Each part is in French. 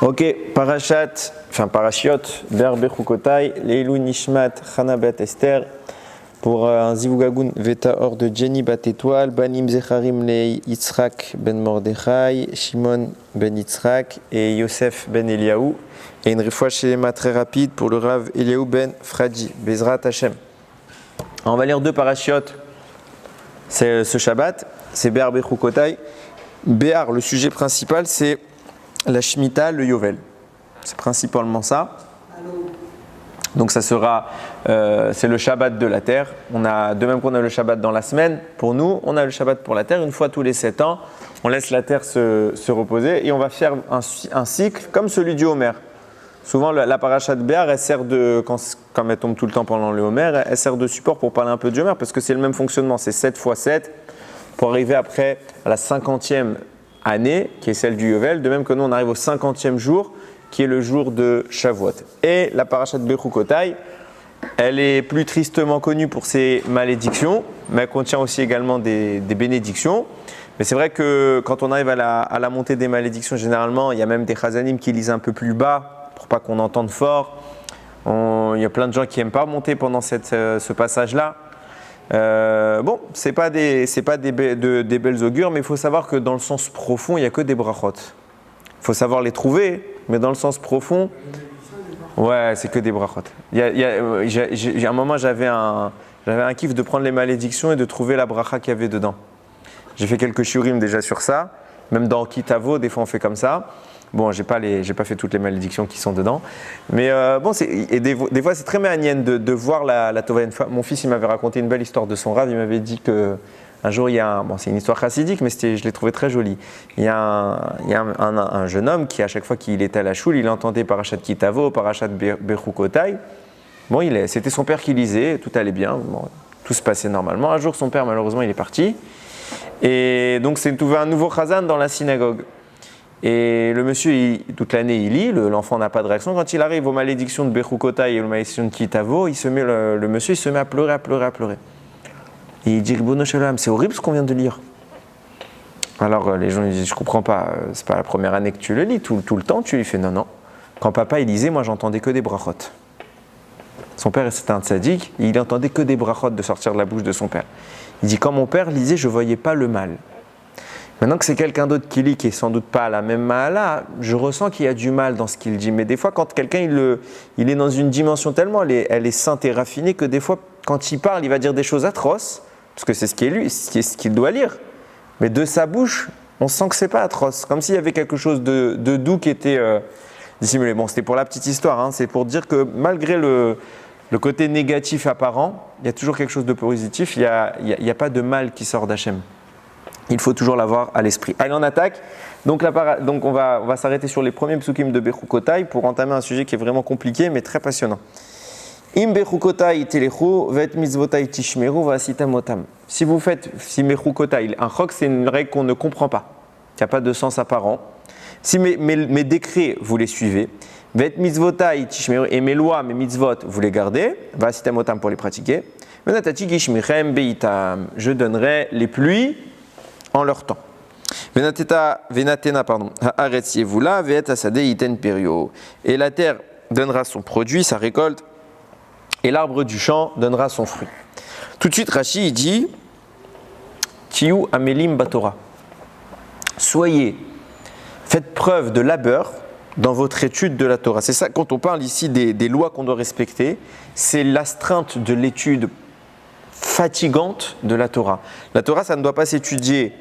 Ok, parashiot, Ber Bechukotai, Leilou Nishmat, Chana Bet Esther, pour un Zivugagun Veta Or de Jenny Bat Étoile, Banim Zecharim Le Yitzhak Ben Mordechai, Shimon Ben Yitzhak et Yosef Ben Eliaou. Et une refoua shelema très rapide pour le Rav Eliaou Ben Fradi, Bezrat Hashem. On va lire deux parashiotes ce Shabbat, c'est Ber Bechukotai. Béar, le sujet principal, c'est la Shemitah, le Yovel. C'est principalement ça. Donc ça sera, c'est le Shabbat de la terre. De même qu'on a le Shabbat dans la semaine, pour nous, on a le Shabbat pour la terre. Une fois tous les 7 ans, on laisse la terre se reposer et on va faire un cycle comme celui du Homer. Souvent, la paracha de Béar, elle sert comme elle tombe tout le temps pendant le Homer, elle sert de support pour parler un peu du Homer parce que c'est le même fonctionnement. C'est 7 fois 7 pour arriver après à la 50e année, qui est celle du Yovel, de même que nous on arrive au 50e jour, qui est le jour de Shavuot. Et la paracha de Bechukotai, elle est plus tristement connue pour ses malédictions, mais elle contient aussi également des bénédictions. Mais c'est vrai que quand on arrive à la montée des malédictions, généralement, il y a même des chazanim qui lisent un peu plus bas, pour pas qu'on entende fort. Il y a plein de gens qui n'aiment pas monter pendant ce passage-là. Bon, c'est pas des belles augures, mais il faut savoir que dans le sens profond, il n'y a que des brachot. Il faut savoir les trouver, mais dans le sens profond, ouais, c'est que des brachot. À un moment, j'avais un kiff de prendre les malédictions et de trouver la bracha qu'il y avait dedans. J'ai fait quelques shiurim déjà sur ça, même dans Kitavo, des fois on fait comme ça. Bon, j'ai pas fait toutes les malédictions qui sont dedans, mais bon, des fois c'est très méanienne de voir la Tova. Mon fils, il m'avait raconté une belle histoire de son Rav. Il m'avait dit que un jour c'est une histoire chassidique, mais je l'ai trouvé très jolie. Il y a un jeune homme qui, à chaque fois qu'il était à la choule, il entendait Parashat Kitavo, Parashat Bechukotai. Bon, c'était son père qui lisait, tout allait bien, bon, tout se passait normalement. Un jour, son père, malheureusement, il est parti, et donc c'est trouvé un nouveau chazan dans la synagogue. Et le monsieur, toute l'année, il lit, l'enfant n'a pas de réaction. Quand il arrive aux malédictions de Bechukotai et aux malédictions de Kitavo, le monsieur se met à pleurer. Et il dit, Ribono Shel Olam, c'est horrible ce qu'on vient de lire. Alors les gens disent, je comprends pas, c'est pas la première année que tu le lis, tout le temps tu lui fais non. Quand papa il lisait, moi j'entendais que des brachot. Son père c'était un tzaddik, et il entendait que des brachot de sortir de la bouche de son père. Il dit, quand mon père lisait, je voyais pas le mal. Maintenant que c'est quelqu'un d'autre qui lit, qui n'est sans doute pas à la même mahala, je ressens qu'il y a du mal dans ce qu'il dit. Mais des fois, quand quelqu'un il est dans une dimension tellement, elle est sainte et raffinée que des fois, quand il parle, il va dire des choses atroces, parce que c'est ce qu'il doit lire. Mais de sa bouche, on sent que c'est pas atroce, comme s'il y avait quelque chose de doux qui était dissimulé. Bon, c'était pour la petite histoire, hein, c'est pour dire que malgré le côté négatif apparent, il y a toujours quelque chose de positif. Il y a pas de mal qui sort d'Hachem. Il faut toujours l'avoir à l'esprit. Allez, on attaque. Donc on va s'arrêter sur les premiers psukim de Bechukotai pour entamer un sujet qui est vraiment compliqué mais très passionnant. Im Bechukotai telechu vet mitzvotai tishmeru va'asitamotam. Si Bechukotai, un chok, c'est une règle qu'on ne comprend pas, qui n'a pas de sens apparent. Si mes décrets, vous les suivez, vet mitzvotai tishmeru, et mes lois, mes mitzvot, vous les gardez, va'asitamotam pour les pratiquer. Venatati gishmichem beitam, je donnerai les pluies en leur temps. Venatena, haaretz yevula ve'et asade iten perio. Et la terre donnera son produit, sa récolte, et l'arbre du champ donnera son fruit. Tout de suite, Rashi dit Tiyu amelim batora. Faites preuve de labeur dans votre étude de la Torah. C'est ça, quand on parle ici des lois qu'on doit respecter, c'est l'astreinte de l'étude fatigante de la Torah. La Torah, ça ne doit pas s'étudier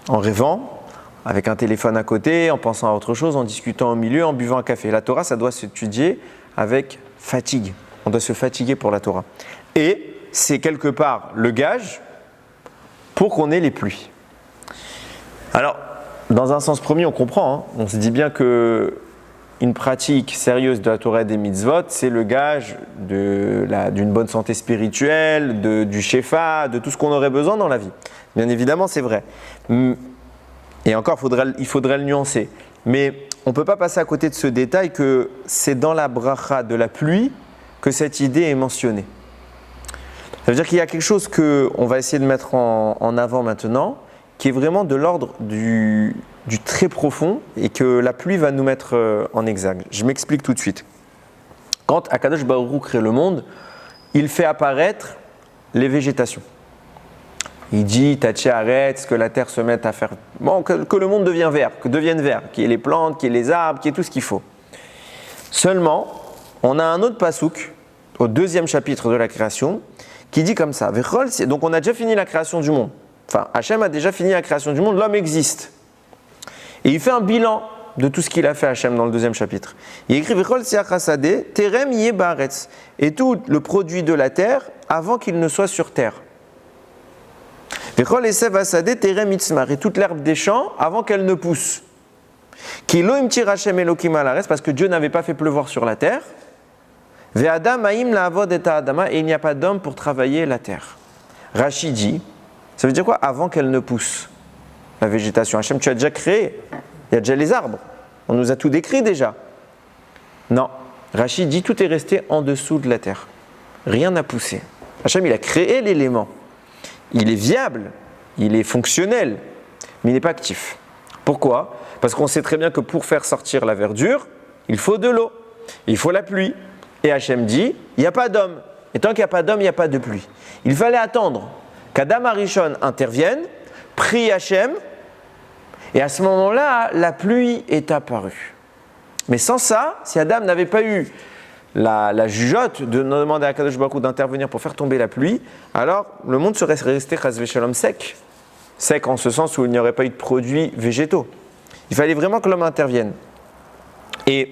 en rêvant, avec un téléphone à côté, en pensant à autre chose, en discutant au milieu, en buvant un café. La Torah, ça doit s'étudier avec fatigue. On doit se fatiguer pour la Torah. Et c'est quelque part le gage pour qu'on ait les pluies. Alors, dans un sens premier, on comprend. Hein. On se dit bien que une pratique sérieuse de la Torah et des mitzvot, c'est le gage d'une bonne santé spirituelle, du shefa, de tout ce qu'on aurait besoin dans la vie. Bien évidemment, c'est vrai. Et encore, il faudrait le nuancer. Mais on ne peut pas passer à côté de ce détail que c'est dans la bracha de la pluie que cette idée est mentionnée. Ça veut dire qu'il y a quelque chose qu'on va essayer de mettre en avant maintenant, qui est vraiment de l'ordre du très profond et que la pluie va nous mettre en exergue. Je m'explique tout de suite. Quand Akadosh Baruch Hu crée le monde, il fait apparaître les végétations. Il dit, Taché arrête, que la terre se mette à faire. Bon, que le monde devienne vert, qu'il y ait les plantes, qu'il y ait les arbres, qu'il y ait tout ce qu'il faut. Seulement, on a un autre pasouk, au 2e chapitre de la création, qui dit comme ça. Donc on a déjà fini la création du monde. Enfin, Hachem a déjà fini la création du monde, l'homme existe. Et il fait un bilan de tout ce qu'il a fait Hachem dans le 2e chapitre. Il écrit Vechol Siach Hasadeh, Terem Yeh Baaretz, et tout le produit de la terre avant qu'il ne soit sur terre. Vechol Esev Hasadeh, Terem Itzmar, et toute l'herbe des champs avant qu'elle ne pousse. Ki lo imtir Hachem Elokim alaretz, parce que Dieu n'avait pas fait pleuvoir sur la terre. Ve'adam ha'im la'avod et ha'adama, et il n'y a pas d'homme pour travailler la terre. Rashi dit, ça veut dire quoi? Avant qu'elle ne pousse, la végétation. Hachem, tu as déjà créé. Il y a déjà les arbres. On nous a tout décrit déjà. Non. Rashi dit tout est resté en dessous de la terre. Rien n'a poussé. Hachem, il a créé l'élément. Il est viable, il est fonctionnel, mais il n'est pas actif. Pourquoi? Parce qu'on sait très bien que pour faire sortir la verdure, il faut de l'eau, il faut la pluie. Et Hachem dit, il n'y a pas d'homme. Et tant qu'il n'y a pas d'homme, il n'y a pas de pluie. Il fallait attendre qu'Adam Arishon intervienne, prie Hachem, et à ce moment-là, la pluie est apparue. Mais sans ça, si Adam n'avait pas eu la jugeote de demander à Kadosh Baruch Hu d'intervenir pour faire tomber la pluie, alors le monde serait resté chas v'shalom sec. Sec en ce sens où il n'y aurait pas eu de produits végétaux. Il fallait vraiment que l'homme intervienne. Et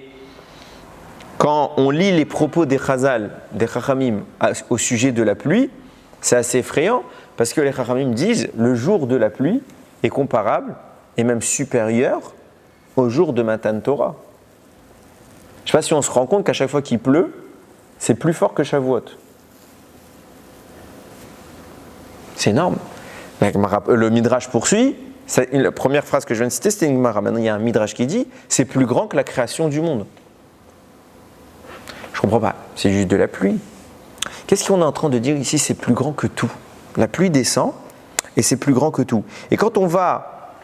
quand on lit les propos des Chazal, des Chachamim au sujet de la pluie, c'est assez effrayant parce que les Chachamim disent le jour de la pluie est comparable et même supérieur au jour de Matan Torah. Je ne sais pas si on se rend compte qu'à chaque fois qu'il pleut, c'est plus fort que Shavuot. C'est énorme. Le Midrash poursuit. La première phrase que je viens de citer, c'était une Gemara. Maintenant, il y a un Midrash qui dit c'est plus grand que la création du monde. Je ne comprends pas. C'est juste de la pluie. Qu'est-ce qu'on est en train de dire ici? C'est plus grand que tout. La pluie descend et c'est plus grand que tout. Et quand on va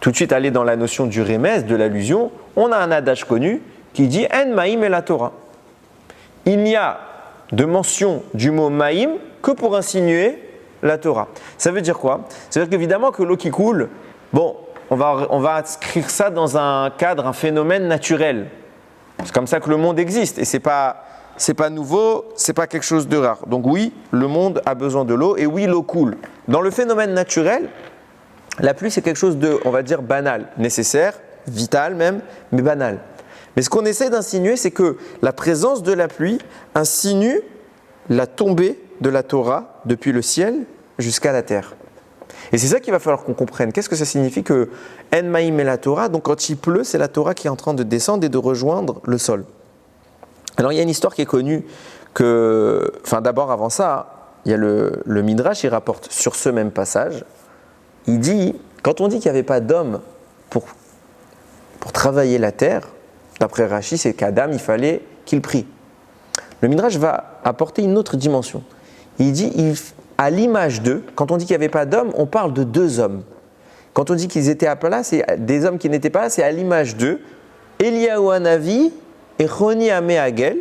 tout de suite aller dans la notion du remez, de l'allusion, on a un adage connu qui dit En Maïm et la Torah. Il n'y a de mention du mot Maïm que pour insinuer la Torah. Ça veut dire quoi? Ça veut dire qu'évidemment que l'eau qui coule, bon, on va inscrire ça dans un cadre, un phénomène naturel. C'est comme ça que le monde existe et c'est pas nouveau, c'est pas quelque chose de rare. Donc oui, le monde a besoin de l'eau et oui, l'eau coule. Dans le phénomène naturel, la pluie c'est quelque chose de, on va dire, banal, nécessaire, vital même, mais banal. Mais ce qu'on essaie d'insinuer, c'est que la présence de la pluie insinue la tombée de la Torah depuis le ciel jusqu'à la terre. Et c'est ça qu'il va falloir qu'on comprenne. Qu'est-ce que ça signifie que En Maïm et la Torah? Donc quand il pleut, c'est la Torah qui est en train de descendre et de rejoindre le sol. Alors il y a une histoire qui est connue que, enfin d'abord avant ça, il y a le Midrash, il rapporte sur ce même passage, il dit, quand on dit qu'il n'y avait pas d'homme pour travailler la terre, d'après Rashi, c'est qu'Adam, il fallait qu'il prie. Le Midrash va apporter une autre dimension. Il dit, à l'image d'eux, quand on dit qu'il n'y avait pas d'hommes, on parle de deux hommes. Quand on dit qu'ils étaient à plat, c'est des hommes qui n'étaient pas là, c'est à l'image d'eux. Eliyahu Hanavi et Choni Améhagel,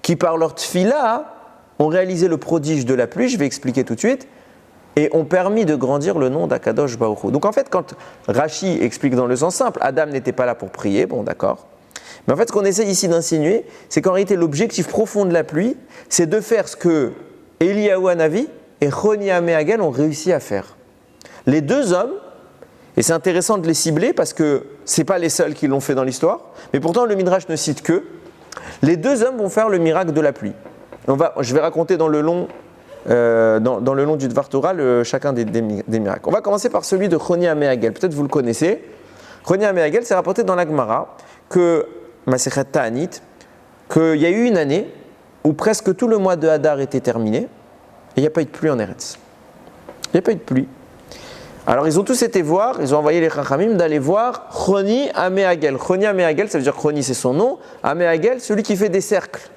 qui par leur tfila ont réalisé le prodige de la pluie, je vais expliquer tout de suite, et ont permis de grandir le nom d'Akadosh Baruch Hu. Donc en fait, quand Rashi explique dans le sens simple, Adam n'était pas là pour prier, bon d'accord. Mais en fait, ce qu'on essaie ici d'insinuer, c'est qu'en réalité, l'objectif profond de la pluie, c'est de faire ce que Eliyahu Hanavi et Choni Améhagel ont réussi à faire. Les deux hommes, et c'est intéressant de les cibler parce que ce n'est pas les seuls qui l'ont fait dans l'histoire, mais pourtant le Midrash ne cite que, les deux hommes vont faire le miracle de la pluie. Je vais raconter dans le long du Dvar Torah chacun des miracles. On va commencer par celui de Choni Améhagel. Peut-être vous le connaissez. Choni Améhagel, c'est rapporté dans la Gemara que Masechet Ta'anit, qu'il y a eu une année où presque tout le mois de Hadar était terminé et il n'y a pas eu de pluie en Eretz. Il n'y a pas eu de pluie. Alors ils ont tous été voir, ils ont envoyé les Chachamim d'aller voir Choni Améhagel. Choni Améhagel, ça veut dire Choni c'est son nom, Améhagel, celui qui fait des cercles.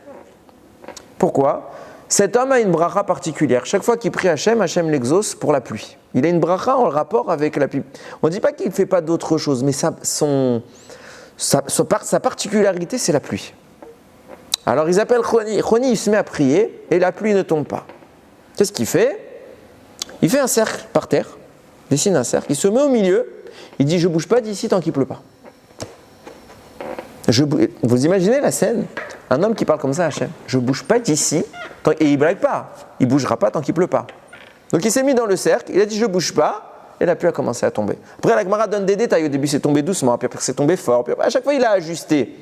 Pourquoi? cet homme a une bracha particulière. Chaque fois qu'il prie Hachem, Hachem l'exauce pour la pluie. Il a une bracha en rapport avec la pluie. On ne dit pas qu'il ne fait pas d'autre chose, mais sa particularité, c'est la pluie. Alors ils appellent Choni. Choni, il se met à prier et la pluie ne tombe pas. Qu'est-ce qu'il fait? Il fait un cercle par terre, dessine un cercle, il se met au milieu, il dit « Je ne bouge pas d'ici tant qu'il ne pleut pas ». Vous imaginez la scène? Un homme qui parle comme ça à Hachem. Je ne bouge pas d'ici, et il ne blague pas. Il ne bougera pas tant qu'il ne pleut pas. Donc il s'est mis dans le cercle, il a dit je ne bouge pas, et la pluie a commencé à tomber. Après la Gemara donne des détails, au début c'est tombé doucement, puis après c'est tombé fort, puis après, à chaque fois il a ajusté.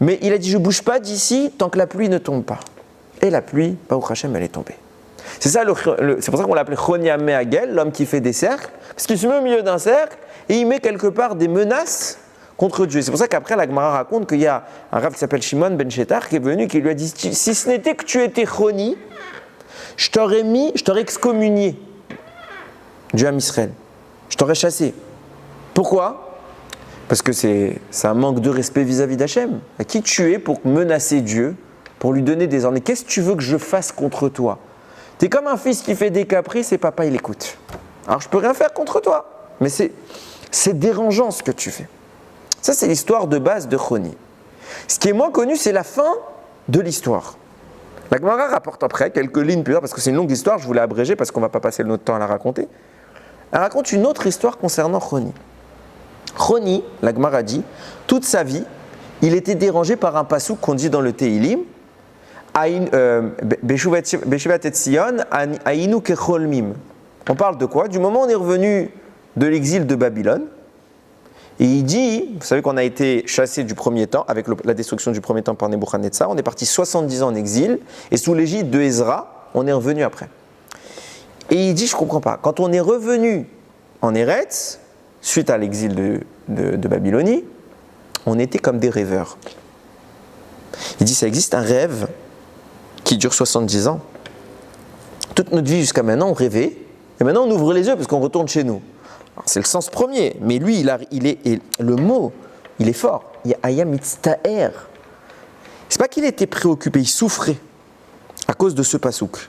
Mais il a dit je ne bouge pas d'ici tant que la pluie ne tombe pas. Et la pluie, Baruch Hachem, elle est tombée. C'est ça, c'est pour ça qu'on l'appelait Choni Hagel, l'homme qui fait des cercles, parce qu'il se met au milieu d'un cercle, et il met quelque part des menaces contre Dieu. C'est pour ça qu'après, la Gemara raconte qu'il y a un rav qui s'appelle Shimon ben Shetar qui est venu, qui lui a dit si ce n'était que tu étais Choni, je t'aurais excommunié du Ham Israël. Je t'aurais chassé. Pourquoi? Parce que c'est un manque de respect vis-à-vis d'Hachem. À qui tu es pour menacer Dieu, pour lui donner des ordres? Qu'est-ce que tu veux que je fasse contre toi? Tu es comme un fils qui fait des caprices et papa il écoute. Alors je peux rien faire contre toi, mais c'est dérangeant ce que tu fais. Ça, c'est l'histoire de base de Choni. Ce qui est moins connu, c'est la fin de l'histoire. La Gemara rapporte après, quelques lignes plus tard, parce que c'est une longue histoire, je voulais abréger parce qu'on ne va pas passer notre temps à la raconter. Elle raconte une autre histoire concernant Choni. Choni, la Gemara dit, toute sa vie, il était dérangé par un pasouk qu'on dit dans le Teilim, Beshuvat Etzion, Ainu Kecholmim. On parle de quoi? Du moment où on est revenu de l'exil de Babylone. Et il dit, vous savez qu'on a été chassé du premier temps, avec la destruction du premier temps par Nebuchadnezzar, on est parti 70 ans en exil, et sous l'égide de Ezra, on est revenu après. Et il dit, je ne comprends pas, quand on est revenu en Eretz, suite à l'exil de Babylonie, on était comme des rêveurs. Il dit, ça existe un rêve qui dure 70 ans. Toute notre vie jusqu'à maintenant, on rêvait, et maintenant on ouvre les yeux parce qu'on retourne chez nous. C'est le sens premier, mais lui, le mot, il est fort. Il y a Ayam Itztaer. C'est pas qu'il était préoccupé, il souffrait à cause de ce pasouk.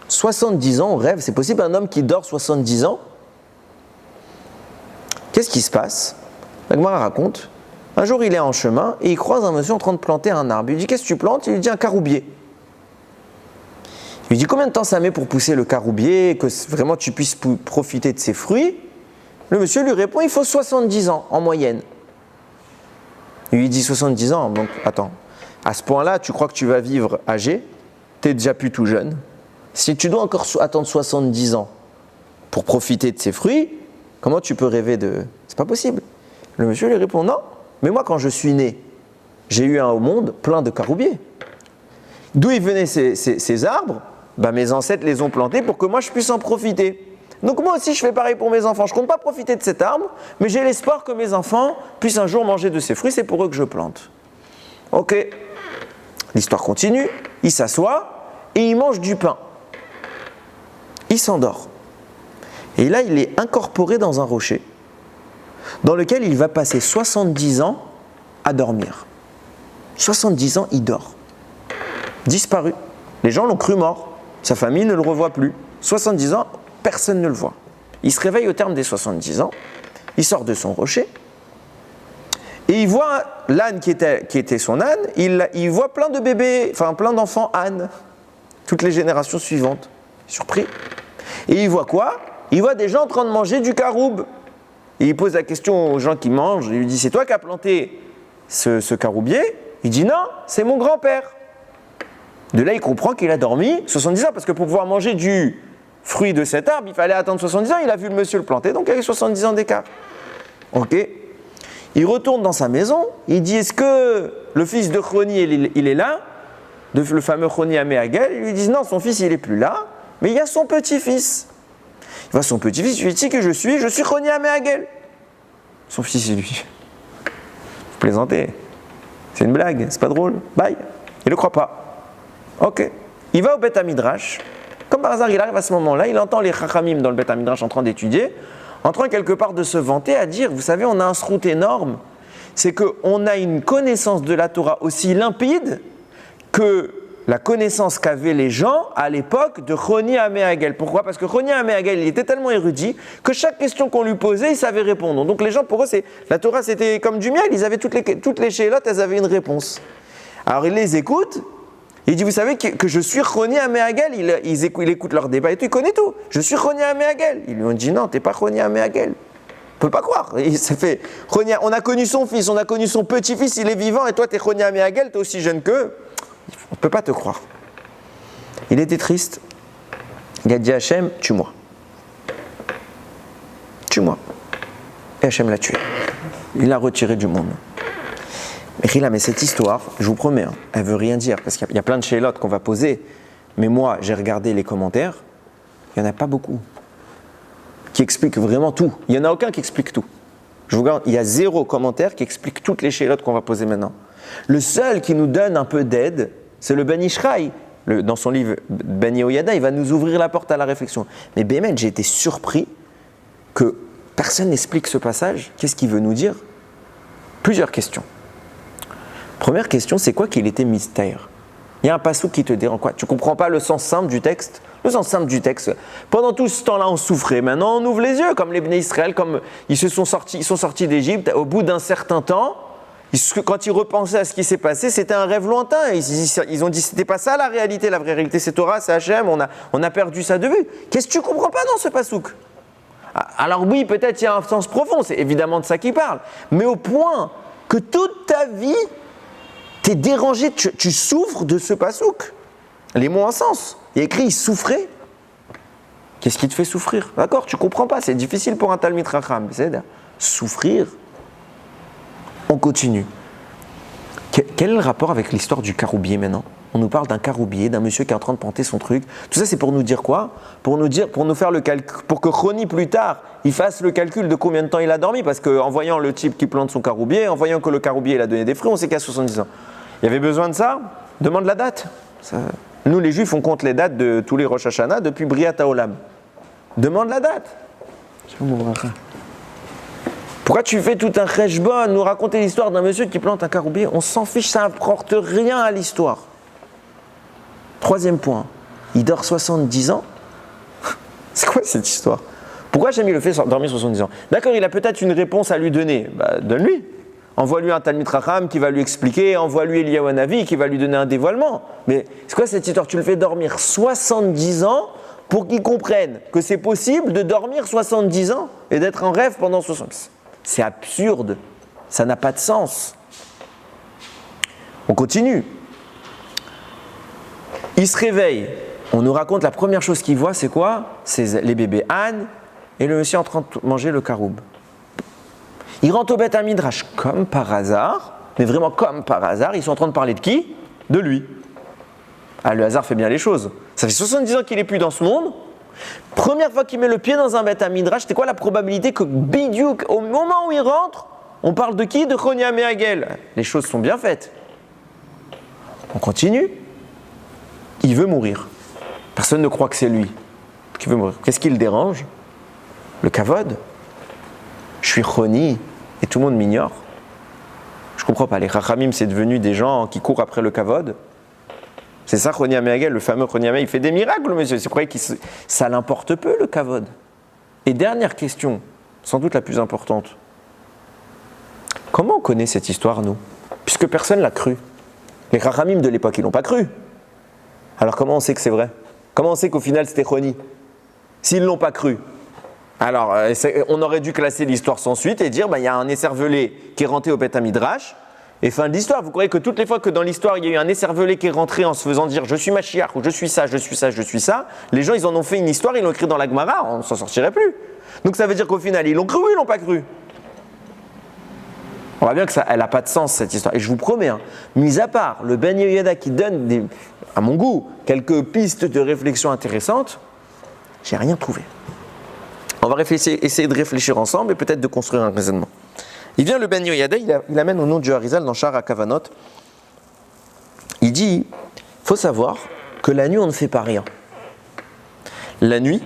70 ans, on rêve, c'est possible un homme qui dort 70 ans? Qu'est-ce qui se passe? La Gemara raconte, un jour il est en chemin et il croise un monsieur en train de planter un arbre. Il lui dit qu'est-ce que tu plantes? Il lui dit un caroubier. Il lui dit combien de temps ça met pour pousser le caroubier, que vraiment tu puisses profiter de ses fruits? Le monsieur lui répond, il faut 70 ans en moyenne. Il lui dit 70 ans, donc attends, à ce point-là, tu crois que tu vas vivre âgé? Tu es déjà plus tout jeune. Si tu dois encore attendre 70 ans pour profiter de ses fruits, comment tu peux rêver de... C'est pas possible. Le monsieur lui répond, non, mais moi quand je suis né, j'ai eu au monde plein de caroubiers. D'où ils venaient ces arbres? Mes ancêtres les ont plantés pour que moi je puisse en profiter. Donc moi aussi je fais pareil pour mes enfants. Je ne compte pas profiter de cet arbre, mais j'ai l'espoir que mes enfants puissent un jour manger de ces fruits, c'est pour eux que je plante. Ok, l'histoire continue, il s'assoit et il mange du pain. Il s'endort. Et là il est incorporé dans un rocher, dans lequel il va passer 70 ans à dormir. 70 ans, il dort. Disparu. Les gens l'ont cru mort. Sa famille ne le revoit plus. 70 ans, personne ne le voit. Il se réveille au terme des 70 ans, il sort de son rocher, et il voit l'âne qui était son âne, il voit plein de bébés, enfin plein d'enfants ânes, toutes les générations suivantes. Surpris. Et il voit quoi? Il voit des gens en train de manger du caroube. Et il pose la question aux gens qui mangent, il lui dit, c'est toi qui as planté ce caroubier? Il dit, non, c'est mon grand-père. De là, il comprend qu'il a dormi 70 ans, parce que pour pouvoir manger du fruit de cet arbre, il fallait attendre 70 ans, il a vu le monsieur le planter, donc il y avait 70 ans d'écart. Ok. Il retourne dans sa maison, il dit, est-ce que le fils de Choni, il est là? Le fameux Choni Hagel, ils lui disent, non, son fils, il n'est plus là, mais il y a son petit-fils. Il voit son petit-fils, il lui dit, qui je suis Choni Hagel. Son fils, il lui dit, vous plaisantez, c'est une blague, c'est pas drôle, bye. Il ne croit pas. Ok. Il va au Beth Midrash. Comme par hasard, il arrive à ce moment-là, il entend les Chachamim dans le Beth Midrash en train d'étudier, en train quelque part de se vanter, à dire, vous savez, on a un srout énorme, c'est qu'on a une connaissance de la Torah aussi limpide que la connaissance qu'avaient les gens à l'époque de Choni Améhagel. Pourquoi? Parce que Choni Améhagel, il était tellement érudit que chaque question qu'on lui posait, il savait répondre. Donc les gens, pour eux, la Torah, c'était comme du miel. Ils avaient toutes les shélotes, elles avaient une réponse. Alors il les écoute. Il dit, vous savez que je suis Choni Améhagel. Il écoute leur débat et tout, il connaît tout. Je suis Choni Améhagel. Ils lui ont dit, non, t'es pas Choni Améhagel. On ne peut pas croire. On a connu son fils, on a connu son petit-fils, il est vivant, et toi, t'es Choni Améhagel, t'es aussi jeune qu'eux. On ne peut pas te croire. Il était triste. Il a dit à Hachem, tue-moi. Tue-moi. Et Hachem l'a tué. Il l'a retiré du monde. Mais cette histoire, je vous promets, elle ne veut rien dire, parce qu'il y a plein de shélotes qu'on va poser, mais moi, j'ai regardé les commentaires, il n'y en a pas beaucoup qui expliquent vraiment tout. Il n'y en a aucun qui explique tout. Je vous garantis, il y a 0 commentaire qui explique toutes les shélotes qu'on va poser maintenant. Le seul qui nous donne un peu d'aide, c'est le Ben Ishraï. Dans son livre Ben Yehoyada, il va nous ouvrir la porte à la réflexion. Mais Bémet, j'ai été surpris que personne n'explique ce passage. Qu'est-ce qu'il veut nous dire? Plusieurs questions. Première question, c'est quoi qu'il était mystère? Il y a un passage qui te dérange quoi? Tu ne comprends pas le sens simple du texte? Le sens simple du texte. Pendant tout ce temps-là, on souffrait. Maintenant, on ouvre les yeux, comme les Bnei Israël, comme ils sont sortis d'Égypte. Au bout d'un certain temps, quand ils repensaient à ce qui s'est passé, c'était un rêve lointain. Ils ont dit, c'était pas ça la réalité. La vraie réalité, c'est Torah, c'est Hachem. On a perdu ça de vue. Qu'est-ce que tu comprends pas dans ce pasouk? Alors oui, peut-être il y a un sens profond. C'est évidemment de ça qu'il parle. Mais au point que toute ta vie, t'es dérangé, tu souffres de ce pasouk. Les mots ont un sens. Il y a écrit, il souffrait. Qu'est-ce qui te fait souffrir? D'accord, tu comprends pas, c'est difficile pour un Talmid Chacham. Souffrir. On continue. Quel est le rapport avec l'histoire du caroubier maintenant? On nous parle d'un caroubier, d'un monsieur qui est en train de planter son truc. Tout ça, c'est pour nous dire quoi? Pour nous faire le calcul, pour que Choni plus tard, il fasse le calcul de combien de temps il a dormi. Parce qu'en voyant le type qui plante son caroubier, en voyant que le caroubier il a donné des fruits, on sait qu'il a 70 ans. Il y avait besoin de ça? Demande la date. Nous, les Juifs, on compte les dates de tous les Rosh Hashanah depuis Briat Haolam. Demande la date. Pourquoi tu fais tout un cheshbon, nous raconter l'histoire d'un monsieur qui plante un caroubier? On s'en fiche, ça n'apporte rien à l'histoire. Troisième point, il dort 70 ans. C'est quoi cette histoire? Pourquoi Hachem le fait dormir 70 ans? D'accord, il a peut-être une réponse à lui donner. Donne-lui. Envoie-lui un Talmid Chacham qui va lui expliquer, envoie-lui Eliyahu Hanavi qui va lui donner un dévoilement. Mais c'est quoi cette histoire? Tu le fais dormir 70 ans pour qu'il comprenne que c'est possible de dormir 70 ans et d'être en rêve pendant 70 ans. C'est absurde, ça n'a pas de sens. On continue. Il se réveille, on nous raconte la première chose qu'il voit, c'est quoi? C'est les bébés ânes et le monsieur en train de manger le caroub. Il rentre au Beth Midrash comme par hasard, mais vraiment comme par hasard, ils sont en train de parler de qui? De lui. Ah, le hasard fait bien les choses. Ça fait 70 ans qu'il n'est plus dans ce monde. Première fois qu'il met le pied dans un Beth Midrash, c'était quoi la probabilité que bidiouk, au moment où il rentre, on parle de qui? De Choni Améhagel. Les choses sont bien faites. On continue. Il veut mourir. Personne ne croit que c'est lui qui veut mourir. Qu'est-ce qui le dérange? Le kavod. Je suis Choni et tout le monde m'ignore. Je comprends pas. Les Chachamim, c'est devenu des gens qui courent après le kavod. C'est ça, Choni Améhagel, le fameux Choni Améhagel. Il fait des miracles, monsieur. C'est vrai que ça l'importe peu, le kavod. Et dernière question, sans doute la plus importante. Comment on connaît cette histoire, nous? Puisque personne ne l'a cru. Les Chachamim de l'époque, ils l'ont pas cru. Alors comment on sait que c'est vrai? Comment on sait qu'au final c'était Choni? S'ils ne l'ont pas cru. Alors on aurait dû classer l'histoire sans suite et dire il y a un écervelé qui est rentré au Beth Midrash et fin de l'histoire. Vous croyez que toutes les fois que dans l'histoire il y a eu un écervelé qui est rentré en se faisant dire je suis Mashiach ou je suis ça, je suis ça, je suis ça, les gens ils en ont fait une histoire, ils l'ont écrit dans la Gemara, on ne s'en sortirait plus. Donc ça veut dire qu'au final ils l'ont cru ou ils l'ont pas cru? On voit bien que elle n'a pas de sens cette histoire. Et je vous promets, mis à part le Ben Yehoyada qui donne, à mon goût, quelques pistes de réflexion intéressantes, j'ai rien trouvé. On va essayer de réfléchir ensemble et peut-être de construire un raisonnement. Il vient le Ben Yehoyada, il amène au nom du Harizal dans Sha'ar HaKavanot. Il dit, il faut savoir que la nuit on ne fait pas rien. La nuit,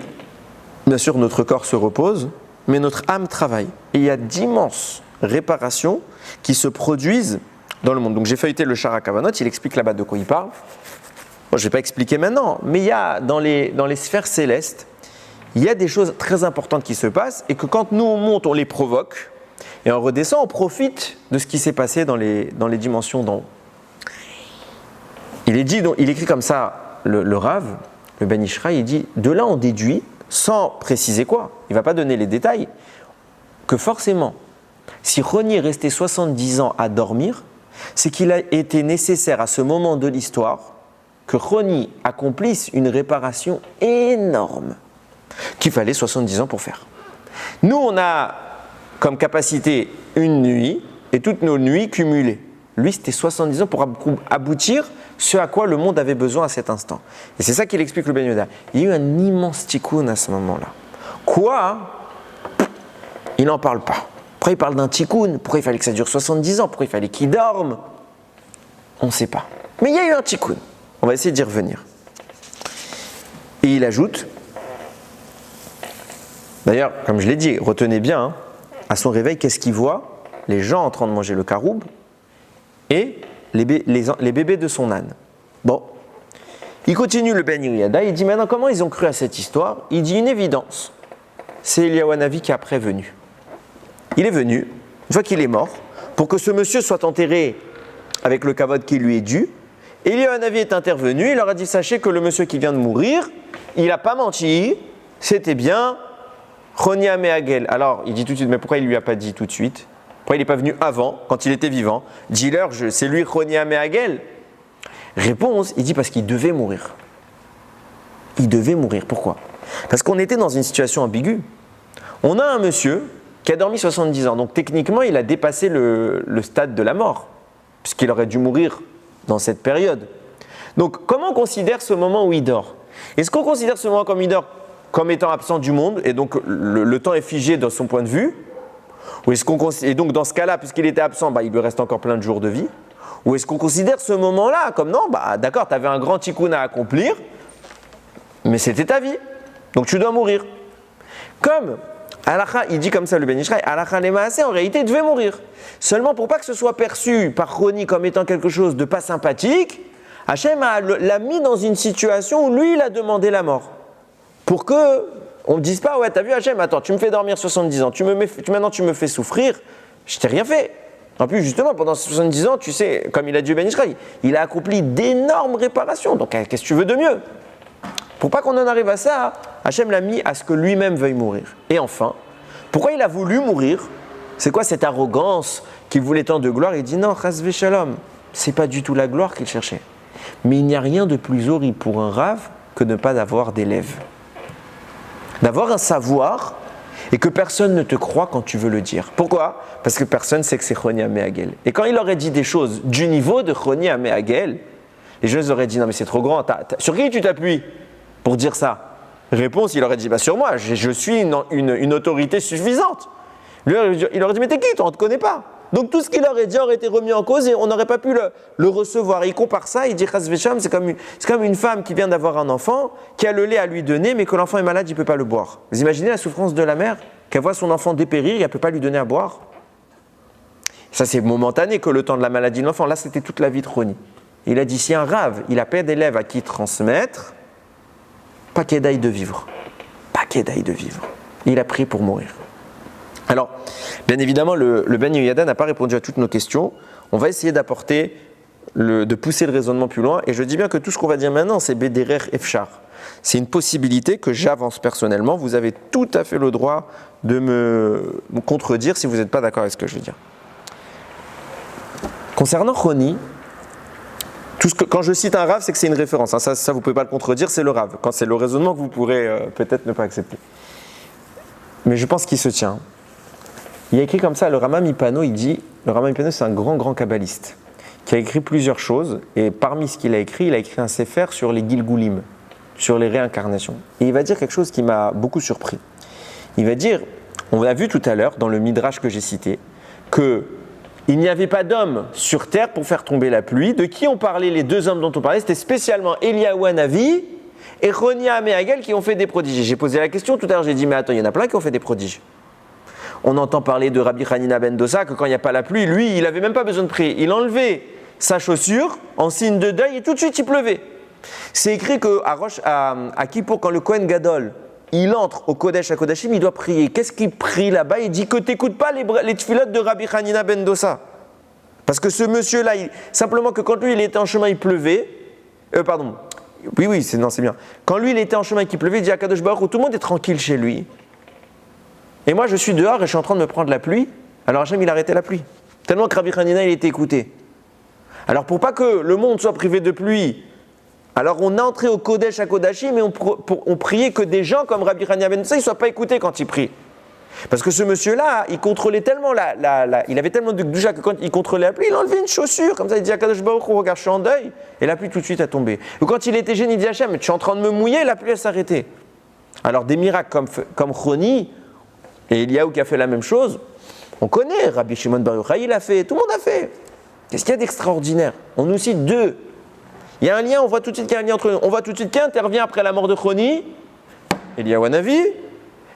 bien sûr notre corps se repose, mais notre âme travaille. Et il y a d'immenses réparations qui se produisent dans le monde. Donc j'ai feuilleté le Sha'ar HaKavanot, il explique là-bas de quoi il parle. Bon, je ne vais pas expliquer maintenant, mais il y a dans les sphères célestes, il y a des choses très importantes qui se passent et que quand nous on monte, on les provoque et on redescend, on profite de ce qui s'est passé dans les dimensions d'en haut. Il écrit comme ça, le Rav, le Ben Ishraï, il dit, de là on déduit, sans préciser quoi, il ne va pas donner les détails, que forcément, si Roni est resté 70 ans à dormir, c'est qu'il a été nécessaire à ce moment de l'histoire que Roni accomplisse une réparation énorme qu'il fallait 70 ans pour faire. Nous, on a comme capacité une nuit et toutes nos nuits cumulées. Lui, c'était 70 ans pour aboutir ce à quoi le monde avait besoin à cet instant. Et c'est ça qu'il explique le Ben Yehuda. Il y a eu un immense tikkun à ce moment-là. Quoi? Il n'en parle pas. Pourquoi il parle d'un tikkun? Pourquoi il fallait que ça dure 70 ans? Pourquoi il fallait qu'il dorme? On ne sait pas. Mais il y a eu un tikkun. On va essayer d'y revenir. Et il ajoute, d'ailleurs, comme je l'ai dit, retenez bien, hein, à son réveil, qu'est-ce qu'il voit? Les gens en train de manger le caroub et les bébés de son âne. Bon, il continue le Ben Yehuda, il dit maintenant comment ils ont cru à cette histoire? Il dit une évidence, c'est Eliyahu Hanavi qui a prévenu. Il est venu, une fois qu'il est mort, pour que ce monsieur soit enterré avec le kavod qui lui est dû. Eliyahu Hanavi est intervenu, il leur a dit sachez que le monsieur qui vient de mourir, il n'a pas menti, c'était bien Roni Améagel. Alors il dit tout de suite, mais pourquoi il ne lui a pas dit tout de suite? Pourquoi il n'est pas venu avant, quand il était vivant? Dis-leur, c'est lui Roni Améagel. Réponse, il dit parce qu'il devait mourir. Il devait mourir, pourquoi? Parce qu'on était dans une situation ambiguë. On a un monsieur qui a dormi 70 ans, donc techniquement il a dépassé le stade de la mort, puisqu'il aurait dû mourir dans cette période. Donc comment on considère ce moment où il dort? Est-ce qu'on considère ce moment comme il dort comme étant absent du monde, et donc le temps est figé de son point de vue? Ou est-ce et donc dans ce cas-là, puisqu'il était absent, il lui reste encore plein de jours de vie? Ou est-ce qu'on considère ce moment-là comme non, d'accord, tu avais un grand tikkun à accomplir, mais c'était ta vie, donc tu dois mourir. Comme Halakha, il dit comme ça le Ben Ishraï, Halakha Lemaaseh, en réalité il devait mourir. Seulement pour pas que ce soit perçu par Roni comme étant quelque chose de pas sympathique, Hachem l'a mis dans une situation où lui il a demandé la mort. Pour que on ne dise pas, ouais, t'as vu Hachem, attends, tu me fais dormir 70 ans, maintenant tu me fais souffrir, je t'ai rien fait. En plus, justement, pendant 70 ans, tu sais, comme il a dit Ben Ishraï, il a accompli d'énormes réparations. Donc, qu'est-ce que tu veux de mieux? Pour pas qu'on en arrive à ça, Hachem l'a mis à ce que lui-même veuille mourir. Et enfin, pourquoi il a voulu mourir? C'est quoi cette arrogance qu'il voulait tant de gloire? Il dit non, chas v'shalom, c'est pas du tout la gloire qu'il cherchait. Mais il n'y a rien de plus horrible pour un rave que de ne pas avoir d'élève. D'avoir un savoir et que personne ne te croit quand tu veux le dire. Pourquoi? Parce que personne ne sait que c'est Roni Améagel. Et quand il aurait dit des choses du niveau de Roni Améagel, les gens auraient dit non mais c'est trop grand, sur qui tu t'appuies pour dire ça? Réponse, il aurait dit sur moi, je suis une autorité suffisante. Lui, il aurait dit mais t'es qui toi, on ne te connaît pas. Donc tout ce qu'il aurait dit aurait été remis en cause et on n'aurait pas pu le recevoir. Et il compare ça, il dit Chas v'Shalom, c'est comme une femme qui vient d'avoir un enfant, qui a le lait à lui donner, mais que l'enfant est malade, il ne peut pas le boire. Vous imaginez la souffrance de la mère, qu'elle voit son enfant dépérir et elle ne peut pas lui donner à boire? Ça c'est momentané que le temps de la maladie de l'enfant. Là c'était toute la vie de Roni. Il a dit si un rave, il a pas d'élèves à qui transmettre, pas qu'édaille de vivre. Pas qu'édaille de vivre. Il a pris pour mourir. Alors, bien évidemment, le Ben Yehuda n'a pas répondu à toutes nos questions. On va essayer de pousser le raisonnement plus loin. Et je dis bien que tout ce qu'on va dire maintenant, c'est Bederer Efchar. C'est une possibilité que j'avance personnellement. Vous avez tout à fait le droit de me contredire si vous n'êtes pas d'accord avec ce que je veux dire. Concernant Roni, quand je cite un rave, c'est que c'est une référence. Ça vous ne pouvez pas le contredire, c'est le rave. Quand c'est le raisonnement que vous pourrez peut-être ne pas accepter. Mais je pense qu'il se tient. Il y a écrit comme ça, le Rama Mipano, il dit, le Rama Mipano c'est un grand kabbaliste qui a écrit plusieurs choses et parmi ce qu'il a écrit un sefer sur les Gilgulim, sur les réincarnations. Et il va dire quelque chose qui m'a beaucoup surpris. Il va dire, on l'a vu tout à l'heure dans le Midrash que j'ai cité, qu'il n'y avait pas d'homme sur terre pour faire tomber la pluie. De qui ont parlé les deux hommes dont on parlait? C'était spécialement Eliyahu Hanavi et Roni Améagel qui ont fait des prodiges. J'ai posé la question tout à l'heure, j'ai dit mais attends, il y en a plein qui ont fait des prodiges. On entend parler de Rabbi Hanina ben Dosa que quand il n'y a pas la pluie, lui, il n'avait même pas besoin de prier. Il enlevait sa chaussure en signe de deuil et tout de suite il pleuvait. C'est écrit à Kippour, quand le Kohen Gadol, il entre au Kodesh HaKodashim, il doit prier. Qu'est-ce qu'il prie là-bas? Il dit que tu n'écoutes pas les tfilotes de Rabbi Hanina ben Dosa. Parce que ce monsieur-là, simplement que quand lui il était en chemin, il pleuvait. Oui, c'est bien. Quand lui il était en chemin et qu'il pleuvait, il dit à Kadosh Baruch Hu, tout le monde est tranquille chez lui. Et moi je suis dehors et je suis en train de me prendre la pluie. Alors Hachem il a arrêté la pluie. Tellement que Rabbi Hanina il était écouté. Alors pour pas que le monde soit privé de pluie, alors on entrait au Kodesh HaKodashim mais on priait que des gens comme Rabbi Hanina ben Dosa ne soient pas écoutés quand ils prient. Parce que ce monsieur-là, il contrôlait tellement il avait tellement de gdoucha que quand il contrôlait la pluie, il enlevait une chaussure. Comme ça, il dit à Kadosh Baruch Hu, regarde, je suis en deuil. Et la pluie tout de suite a tombé. Ou quand il était jeune, il dit à Hachem, tu es en train de me mouiller, la pluie a s'arrêté. Alors des miracles comme Choni, et Eliaou qui a fait la même chose, on connaît. Rabbi Shimon Bar Yochai, il a fait, tout le monde a fait. Qu'est-ce qu'il y a d'extraordinaire? On nous cite deux. Il y a un lien, on voit tout de suite qu'il y a un lien entre eux. On voit tout de suite qui intervient après la mort de Choni, Eliaou Hanavi.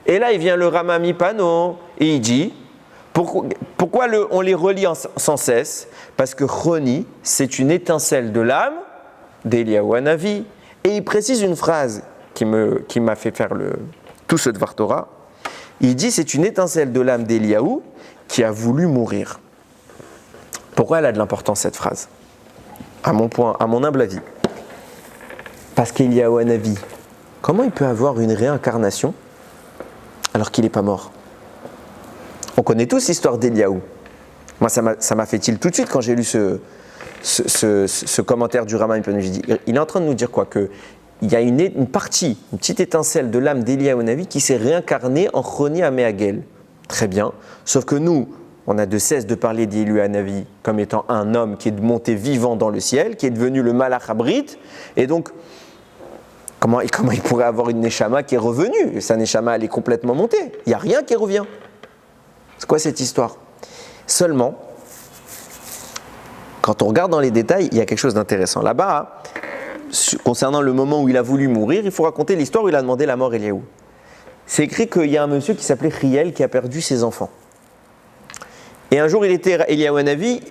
Et là, il vient le Rama Mipano et il dit pourquoi on les relie sans cesse? Parce que Choni, c'est une étincelle de l'âme d'Eliaou Hanavi. Et il précise une phrase qui m'a fait faire tout ce Dvar Torah. Il dit c'est une étincelle de l'âme d'Eliaou qui a voulu mourir. Pourquoi elle a de l'importance cette phrase? À mon humble avis. Parce qu'Eliaou Hanavi, comment il peut avoir une réincarnation alors qu'il n'est pas mort? On connaît tous l'histoire d'Eliaou. Moi, ça m'a fait tilt tout de suite quand j'ai lu ce commentaire du Rama Mipano. J'ai dit, il est en train de nous dire quoi? Qu'il y a une partie, une petite étincelle de l'âme d'Eliaou Hanavi qui s'est réincarnée en Choni Améagel. Très bien. Sauf que nous, on a de cesse de parler d'Eliaou Hanavi comme étant un homme qui est monté vivant dans le ciel, qui est devenu le Malach Habrit. Et donc, comment il pourrait avoir une Neshama qui est revenue? Et sa Neshama, elle est complètement montée. Il n'y a rien qui revient. C'est quoi cette histoire? Seulement, quand on regarde dans les détails, il y a quelque chose d'intéressant. Là-bas, concernant le moment où il a voulu mourir, il faut raconter l'histoire où il a demandé la mort Eliaou. C'est écrit qu'il y a un monsieur qui s'appelait Riel qui a perdu ses enfants. Et un jour, Eliaou Hanavi,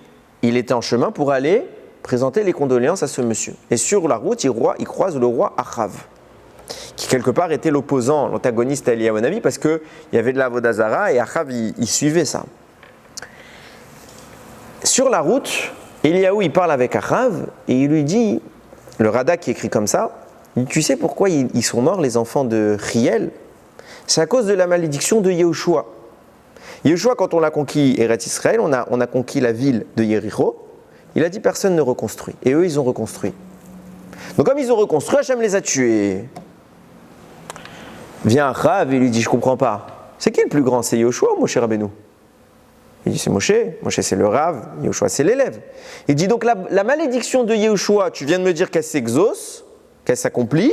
il était en chemin pour aller présenter les condoléances à ce monsieur. Et sur la route, il croise le roi Achav, qui quelque part était l'antagoniste à Eliaou Hanavi, parce qu'il y avait de la Avodah Zara et Achav, il suivait ça. Sur la route, Eliaou, il parle avec Achav et il lui dit, le Rada qui écrit comme ça, tu sais pourquoi ils sont morts les enfants de Riel? C'est à cause de la malédiction de Yehoshua. Yehoshua, quand on a conquis Eretz Israël, on a conquis la ville de Yéricho. Il a dit personne ne reconstruit. Et eux, ils ont reconstruit. Donc comme ils ont reconstruit, Hachem les a tués. Vient Achav et lui dit, je ne comprends pas. C'est qui le plus grand? C'est Yehoshua ou Moshe Rabbeinu? Il dit, c'est Moshe. Moshe, c'est le Rav. Yehoshua, c'est l'élève. Il dit, donc la malédiction de Yehoshua, tu viens de me dire qu'elle s'exauce, qu'elle s'accomplit.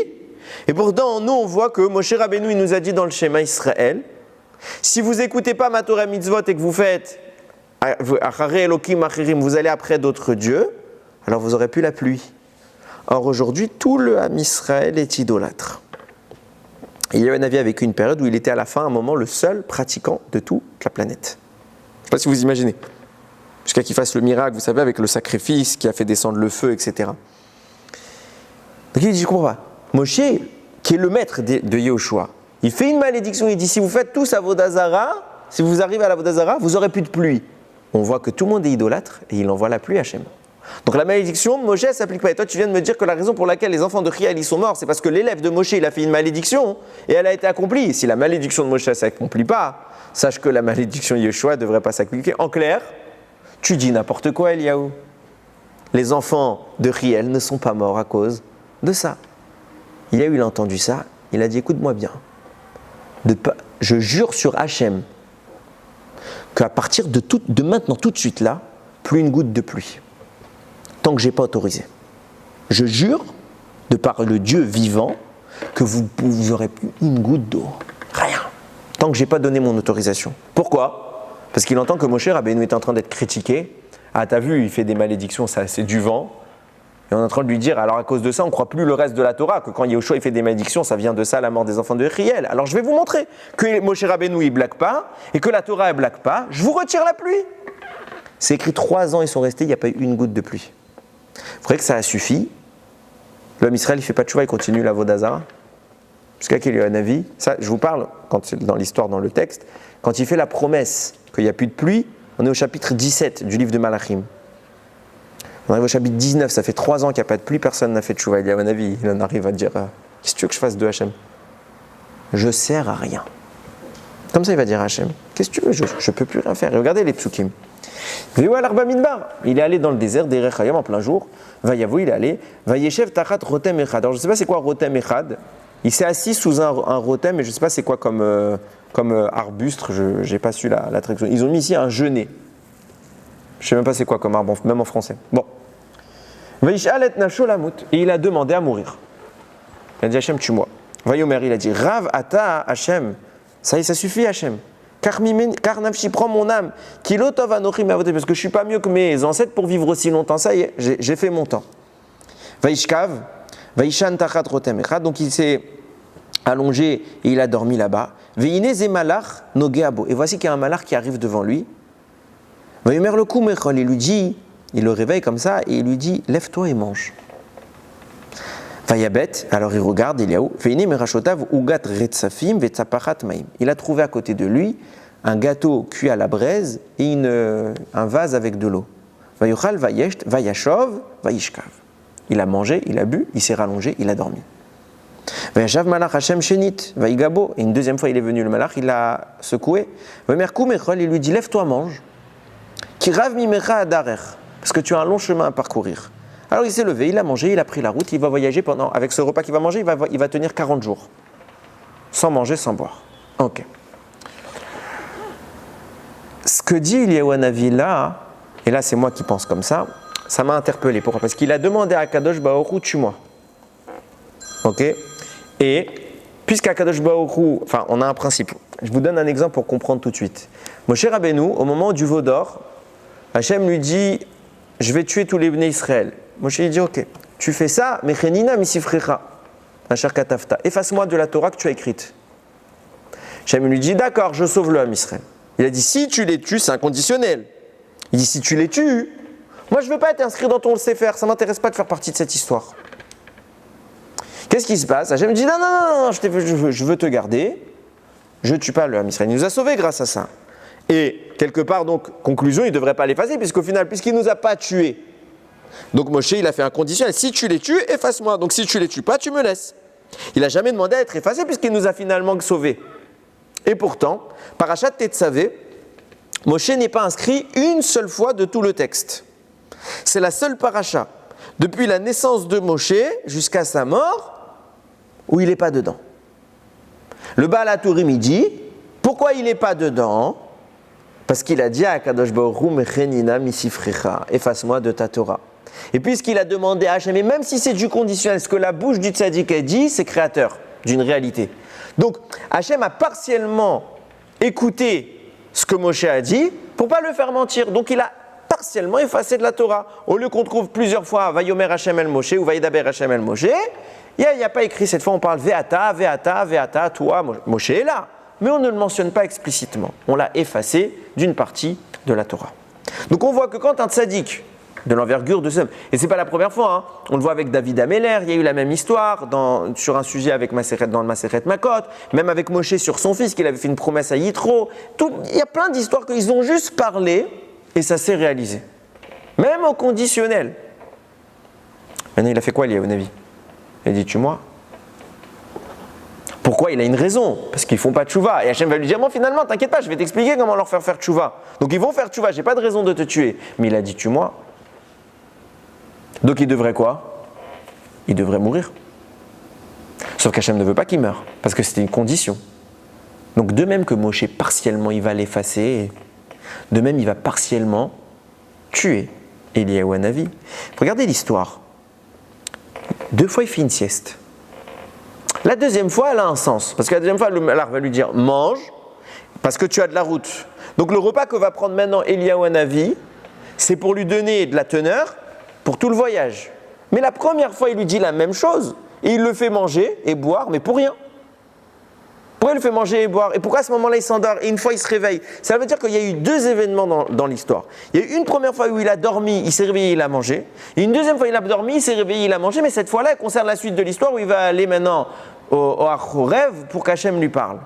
Et pourtant, nous, on voit que Moshe Rabbeinu, il nous a dit dans le schéma Israël, si vous n'écoutez pas ma Torah mitzvot et que vous faites vous allez après d'autres dieux, alors vous n'aurez plus la pluie. Or aujourd'hui, tout le Ham Israël est idolâtre. Et Eliaou Hanavi a vécu une période où il était à la fin, à un moment, le seul pratiquant de toute la planète. Je ne sais pas si vous imaginez. Jusqu'à qu'il fasse le miracle, vous savez, avec le sacrifice qui a fait descendre le feu, etc. Donc il dit, je ne comprends pas. Moshe, qui est le maître de Yehoshua, il fait une malédiction, il dit, si vous faites tous Avodah Zara, si vous arrivez à l'Avodah Zara, vous n'aurez plus de pluie. On voit que tout le monde est idolâtre et il envoie la pluie à Hachem. Donc la malédiction, Moshe, ne s'applique pas. Et toi, tu viens de me dire que la raison pour laquelle les enfants de Riel ils sont morts, c'est parce que l'élève de Moshe, il a fait une malédiction et elle a été accomplie. Si la malédiction de Moshe ne s'accomplit pas, sache que la malédiction de Yeshua ne devrait pas s'appliquer. En clair, tu dis n'importe quoi, Eliaou. Les enfants de Riel ne sont pas morts à cause de ça. Il a entendu ça, il a dit, écoute-moi bien. Je jure sur Hachem qu'à partir de maintenant, tout de suite là, plus une goutte de pluie. Tant que je n'ai pas autorisé. Je jure, de par le Dieu vivant, que vous n'aurez plus une goutte d'eau. Rien. Tant que je n'ai pas donné mon autorisation. Pourquoi? Parce qu'il entend que Moshe Rabbeinu est en train d'être critiqué. Ah, t'as vu, il fait des malédictions, c'est du vent. Et on est en train de lui dire, alors à cause de ça, on ne croit plus le reste de la Torah, que quand Yehoshua il fait des malédictions, ça vient de ça, la mort des enfants de Riel. Alors je vais vous montrer que Moshe Rabbeinu il blague pas, et que la Torah elle blague pas, je vous retire la pluie. C'est écrit 3 ans, ils sont restés, il n'y a pas eu une goutte de pluie. Vous croyez que ça a suffi L'homme Israël, il ne fait pas de tchouva, il continue la Vodazara. Jusqu'à qu'il y ait un avis. Ça, je vous parle, quand c'est dans l'histoire, dans le texte, quand il fait la promesse qu'il n'y a plus de pluie, on est au chapitre 17 du livre de Malachim. On arrive au chapitre 19, ça fait 3 ans qu'il n'y a pas de pluie, personne n'a fait de tchouva. Il y a un avis, il en arrive à dire qu'est-ce que tu veux que je fasse de Hachem? Je sers à rien. Comme ça, il va dire à Hachem, qu'est-ce que tu veux? Je ne peux plus rien faire. Et regardez les psukim. Il est allé dans le désert d'Erech Hayam en plein jour. Vayavo, il est allé. Vayeshev tachat rotem echad. Alors je ne sais pas c'est quoi rotem echad. Il s'est assis sous un rotem, mais je ne sais pas c'est quoi comme arbuste. Je n'ai pas su la traduction. Ils ont mis ici un genêt. Je ne sais même pas c'est quoi comme arbre, même en français. Bon. Vayishal et nasho lamut. Et il a demandé à mourir. Il a dit Hachem, tue-moi. Vayomer, il a dit Rav ata Hachem. Ça y est, ça suffit Hachem. Car nafshi, prends mon âme. Kilotov anochi me'avoté, parce que je ne suis pas mieux que mes ancêtres pour vivre aussi longtemps. Ça y est, j'ai fait mon temps. Vaishkav, vaishan tachat rotem echad. Donc il s'est allongé et il a dormi là-bas. Veine ze malach nogeabo. Et voici qu'il y a un malach qui arrive devant lui. Vayomer le kumechol. Il lui dit, il le réveille comme ça et il lui dit, lève-toi et mange. Vayabet, alors il regarde, il y a où? Il a trouvé à côté de lui un gâteau cuit à la braise et un vase avec de l'eau. Vayuchal, vayesht, vayashov, vayishkav. Il a mangé, il a bu, il s'est rallongé, il a dormi. Vayashav malach Hashem shenit, vayigabo. Et une deuxième fois, il est venu le malach, il l'a secoué. Vamerkou mechol, il lui dit, lève-toi, mange. Kirav mimecha adarer, parce que tu as un long chemin à parcourir. Alors il s'est levé, il a mangé, il a pris la route, il va voyager avec ce repas qu'il va manger, il va tenir 40 jours. Sans manger, sans boire. Ok. Ce que dit Eliyahu Hanavi là, et là c'est moi qui pense comme ça m'a interpellé. Pourquoi? Parce qu'il a demandé à Kadosh Baruch Hu, tue-moi. Ok. Et puisqu'Akadosh Baruch Hu, enfin on a un principe, je vous donne un exemple pour comprendre tout de suite. Moshe Rabbeinu, au moment du veau d'or, Hachem lui dit, je vais tuer tous les Bnei Israël. Moshe dit ok, tu fais ça, mais Chenina misifrecha, Asher katafta, efface-moi de la Torah que tu as écrite. Hachem lui dit d'accord, je sauve le Ham Israël. Il a dit si tu les tues, c'est inconditionnel. Il dit si tu les tues, moi je ne veux pas être inscrit dans ton Sefer, ça ne m'intéresse pas de faire partie de cette histoire. Qu'est-ce qui se passe? Hachem dit non, je veux te garder, je ne tue pas le Ham Israël. Il nous a sauvés grâce à ça. Et quelque part donc, conclusion, il ne devrait pas l'effacer, puisqu'au final, puisqu'il ne nous a pas tués, donc Moshe, il a fait un conditionnel. Si tu les tues, efface-moi. Donc si tu ne les tues pas, tu me laisses. Il n'a jamais demandé à être effacé puisqu'il nous a finalement sauvés. Et pourtant, Parashat Tetzavé, Moshe n'est pas inscrit une seule fois de tout le texte. C'est la seule paracha, depuis la naissance de Moshe jusqu'à sa mort, où il n'est pas dedans. Le Baal HaTurim, il dit, pourquoi il n'est pas dedans? Parce qu'il a dit à Kadosh Baruch Hu, Mechenina misifrecha, efface-moi de ta Torah. Et puisqu'il a demandé à Hachem, et même si c'est du conditionnel, ce que la bouche du tzaddik a dit, c'est créateur d'une réalité. Donc Hachem a partiellement écouté ce que Moshe a dit pour ne pas le faire mentir. Donc il a partiellement effacé de la Torah. Au lieu qu'on trouve plusieurs fois Vayomer Hachem el Moshe ou Vayidaber Hachem el Moshe, il n'y a pas écrit cette fois, on parle Veata, toi, Moshe est là. Mais on ne le mentionne pas explicitement. On l'a effacé d'une partie de la Torah. Donc on voit que quand un tzaddik de l'envergure de ce... Et ce n'est pas la première fois, hein. On le voit avec David Améler, il y a eu la même histoire sur un sujet avec Maseret, dans le Maseret Makot, même avec Moshe sur son fils, qu'il avait fait une promesse à Yitro. Il y a plein d'histoires qu'ils ont juste parlé et ça s'est réalisé. Même au conditionnel. Maintenant, il a fait quoi, Eliyahu Hanavi? Il a dit, tue-moi. Pourquoi? Il a une raison, parce qu'ils ne font pas de tchouva. Et Hachem va lui dire, bon finalement, t'inquiète pas, je vais t'expliquer comment leur faire tchouva. Donc ils vont faire tchouva, j'ai pas de raison de te tuer. Mais il a dit, tue-moi. Donc il devrait quoi? Il devrait mourir. Sauf qu'Hachem ne veut pas qu'il meure, parce que c'était une condition. Donc de même que Moshe, partiellement, il va l'effacer, de même, il va partiellement tuer Eliyahu Hanavi. Regardez l'histoire. 2 fois, il fait une sieste. La deuxième fois, elle a un sens. Parce que la deuxième fois, le malach va lui dire, mange, parce que tu as de la route. Donc le repas que va prendre maintenant Eliyahu Hanavi, c'est pour lui donner de la teneur pour tout le voyage. Mais la première fois, il lui dit la même chose. Et il le fait manger et boire, mais pour rien. Pourquoi il le fait manger et boire? Et pourquoi à ce moment-là il s'endort et une fois il se réveille? Ça veut dire qu'il y a eu deux événements dans l'histoire. Il y a eu une première fois où il a dormi, il s'est réveillé, il a mangé. Et une deuxième fois il a dormi, il s'est réveillé, il a mangé. Mais cette fois-là, elle concerne la suite de l'histoire où il va aller maintenant au rêve pour qu'Hachem lui parle.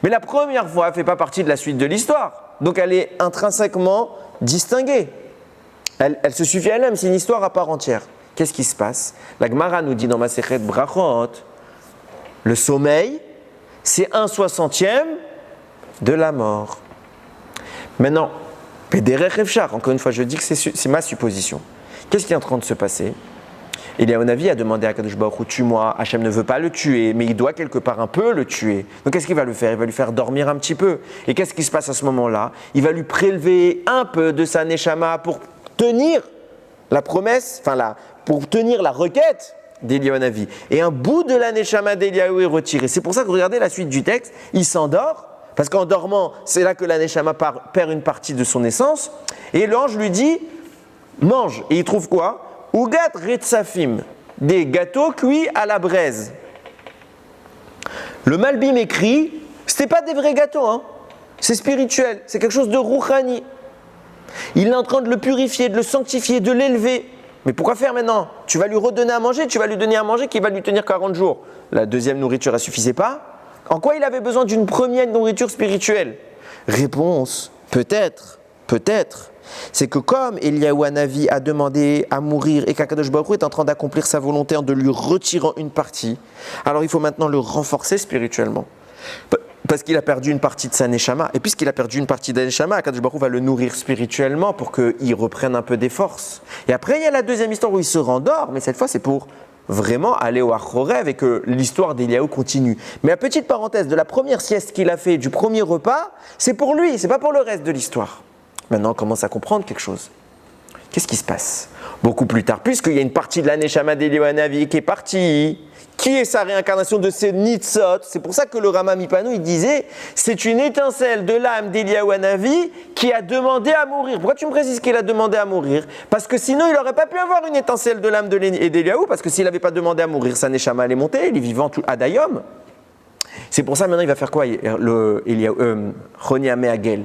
Mais la première fois, elle ne fait pas partie de la suite de l'histoire. Donc elle est intrinsèquement distinguée. Elle se suffit à elle-même, c'est une histoire à part entière. Qu'est-ce qui se passe? La Gemara nous dit dans Masechet Brachot, le sommeil, c'est 1/60e de la mort. Maintenant, Pederech Efshar, encore une fois, je dis que c'est ma supposition. Qu'est-ce qui est en train de se passer? Eliyahu a demandé à Kadosh Baruch Hu, tue-moi. Hachem ne veut pas le tuer, mais il doit quelque part un peu le tuer. Donc qu'est-ce qu'il va lui faire? Il va lui faire dormir un petit peu. Et qu'est-ce qui se passe à ce moment-là? Il va lui prélever un peu de sa neshama pour tenir la promesse, pour tenir la requête d'Eliyahu Hanavi. Et un bout de la neshama d'Eliyahu est retiré. C'est pour ça que regardez la suite du texte, il s'endort, parce qu'en dormant, c'est là que la neshama perd une partie de son essence. Et l'ange lui dit, mange. Et il trouve quoi? Ugat Retsafim, des gâteaux cuits à la braise. Le Malbim écrit, c'était pas des vrais gâteaux, hein. C'est spirituel, c'est quelque chose de rouhani. Il est en train de le purifier, de le sanctifier, de l'élever. Mais pourquoi faire maintenant? Tu vas lui redonner à manger, tu vas lui donner à manger qui va lui tenir 40 jours. La deuxième nourriture ne suffisait pas. En quoi il avait besoin d'une première nourriture spirituelle? Réponse, peut-être. C'est que comme Eliyahu Hanavi a demandé à mourir et qu'Akadosh Baruch Hu est en train d'accomplir sa volonté en de lui retirant une partie, alors il faut maintenant le renforcer spirituellement. Parce qu'il a perdu une partie de sa neshama. Et puisqu'il a perdu une partie de sa neshama, Akadosh Baruch Hu va le nourrir spirituellement pour qu'il reprenne un peu des forces. Et après, il y a la deuxième histoire où il se rendort, mais cette fois, c'est pour vraiment aller au Achorev et que l'histoire d'Eliyahu continue. Mais la petite parenthèse, de la première sieste qu'il a fait, du premier repas, c'est pour lui, c'est pas pour le reste de l'histoire. Maintenant, on commence à comprendre quelque chose. Qu'est-ce qui se passe? Beaucoup plus tard, puisqu'il y a une partie de la Neshama d'Eliyahu Hanavi qui est partie, qui est sa réincarnation de ces Nitzot. C'est pour ça que le Rama Mipano, il disait, c'est une étincelle de l'âme d'Eliyahu Hanavi qui a demandé à mourir. Pourquoi tu me précises qu'il a demandé à mourir? Parce que sinon, il n'aurait pas pu avoir une étincelle de l'âme d'Eliyahu, parce que s'il n'avait pas demandé à mourir, sa Neshama allait monter, il est vivant à Dayom. C'est pour ça, maintenant, il va faire quoi, Roni Amé Hagel?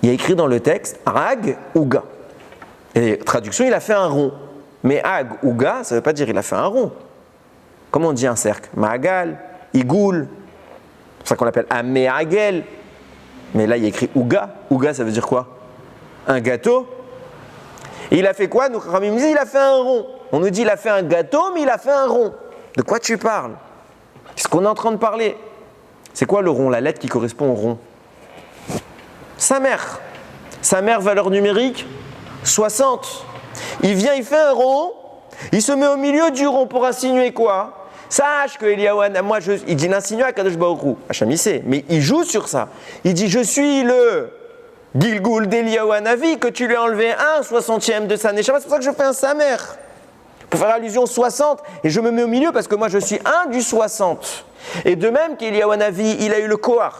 Il y a écrit dans le texte Ag Uga. Et traduction, il a fait un rond. Mais Ag Uga, ça ne veut pas dire il a fait un rond. Comment on dit un cercle? Maagal, Igoul. C'est pour ça qu'on l'appelle Amé Hagel. Mais là, il y a écrit Uga. Uga, ça veut dire quoi? Un gâteau. Et il a fait quoi? Nous, Ramim dit, il a fait un rond. On nous dit il a fait un gâteau, mais il a fait un rond. De quoi tu parles? C'est ce qu'on est en train de parler. C'est quoi le rond? La lettre qui correspond au rond? Sa mère, valeur numérique, 60. Il vient, il fait un rond, il se met au milieu du rond pour insinuer quoi? Sache que Eliyahu Hanavi, il dit l'insinue à Kadosh Baruch Hu, Hachem il sait, mais il joue sur ça. Il dit, je suis le Gilgul d'Eliyahu Hanavi, que tu lui as enlevé 1/60e de sa neshama, c'est pour ça que je fais un Samer. Pour faire allusion 60, et je me mets au milieu parce que moi je suis 1 du 60. Et de même qu'Eliyahu Hanavi, il a eu le koach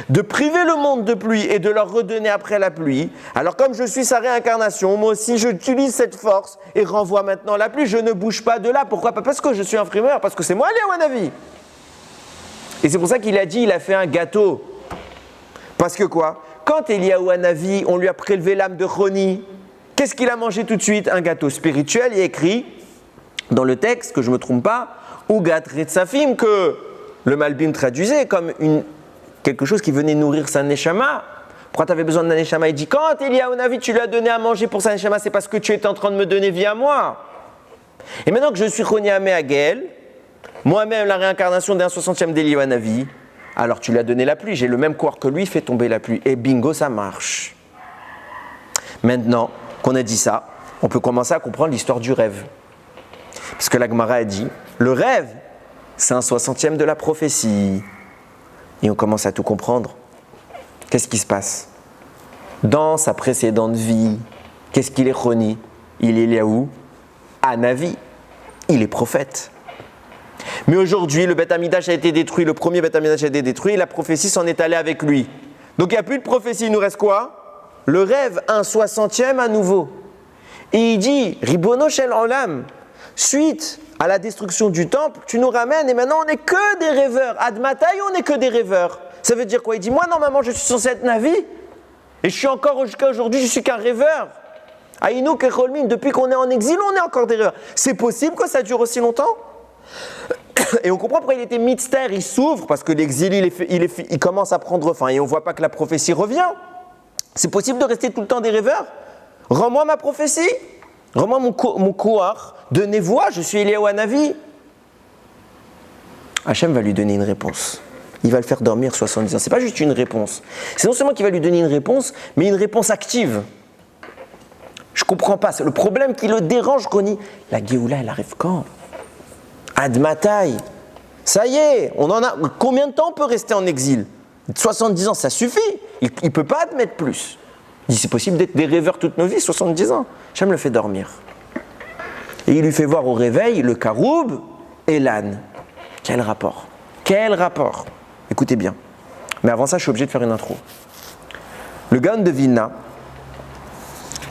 de priver le monde de pluie et de leur redonner après la pluie. Alors comme je suis sa réincarnation, moi aussi j'utilise cette force et renvoie maintenant la pluie. Je ne bouge pas de là. Pourquoi? Pas parce que je suis un frimeur, parce que c'est moi Eliyahu Hanavi. Et c'est pour ça qu'il a dit, il a fait un gâteau. Parce que quoi? Quand Eliyahu Hanavi, on lui a prélevé l'âme de Roni, qu'est-ce qu'il a mangé tout de suite? Un gâteau spirituel. Il est écrit dans le texte, que je ne me trompe pas, Ugat Retsafim, que le Malbim traduisait comme quelque chose qui venait nourrir sa neshama. Pourquoi tu avais besoin de la neshama? Il dit, quand Eliyahu Hanavi, tu lui as donné à manger pour sa neshama, c'est parce que tu étais en train de me donner vie à moi. Et maintenant que je suis Roni Amé Hagel, moi-même la réincarnation d'1/60e d'Eliyahu Hanavi, alors tu lui as donné la pluie, j'ai le même corps que lui, fais tomber la pluie. Et bingo, ça marche. Maintenant qu'on a dit ça, on peut commencer à comprendre l'histoire du rêve. Parce que la Gemara a dit, le rêve, c'est 1/60e de la prophétie. Et on commence à tout comprendre. Qu'est-ce qui se passe? Dans sa précédente vie, qu'est-ce qu'il est Roni? Il est Eliyahu Hanavi. Il est prophète. Mais aujourd'hui, le Beth Amidash a été détruit, le premier Beth Amidash a été détruit, et la prophétie s'en est allée avec lui. Donc il n'y a plus de prophétie, il nous reste quoi? Le rêve, 1/60e à nouveau. Et il dit, Ribono Shel Olam, suite à la destruction du temple, tu nous ramènes et maintenant on n'est que des rêveurs. Ad Mataï, on n'est que des rêveurs. Ça veut dire quoi? Il dit, moi normalement je suis censé être Navi et je suis encore jusqu'à aujourd'hui, je suis qu'un rêveur. Aïnou Kecholmin, depuis qu'on est en exil, on est encore des rêveurs. C'est possible que ça dure aussi longtemps? Et on comprend pourquoi il était mystère, il s'ouvre parce que l'exil il commence à prendre fin et on ne voit pas que la prophétie revient. C'est possible de rester tout le temps des rêveurs? Rends-moi ma prophétie, rends-moi mon kouar de Névoie, je suis Eliyahu Hanavi. Hachem va lui donner une réponse. Il va le faire dormir 70 ans. Ce n'est pas juste une réponse. C'est non seulement qu'il va lui donner une réponse, mais une réponse active. Je ne comprends pas. C'est le problème qui le dérange, Roni. La Géoula, elle arrive quand? Ad Mataï. Ça y est, on en a. Combien de temps on peut rester en exil? 70 ans, ça suffit. Il ne peut pas admettre plus. Il dit c'est possible d'être des rêveurs toute nos vies, 70 ans. Hachem le fait dormir. Et il lui fait voir au réveil le Karoub et l'âne. Quel rapport? Quel rapport? Écoutez bien. Mais avant ça, je suis obligé de faire une intro. Le Gaon de Vilna,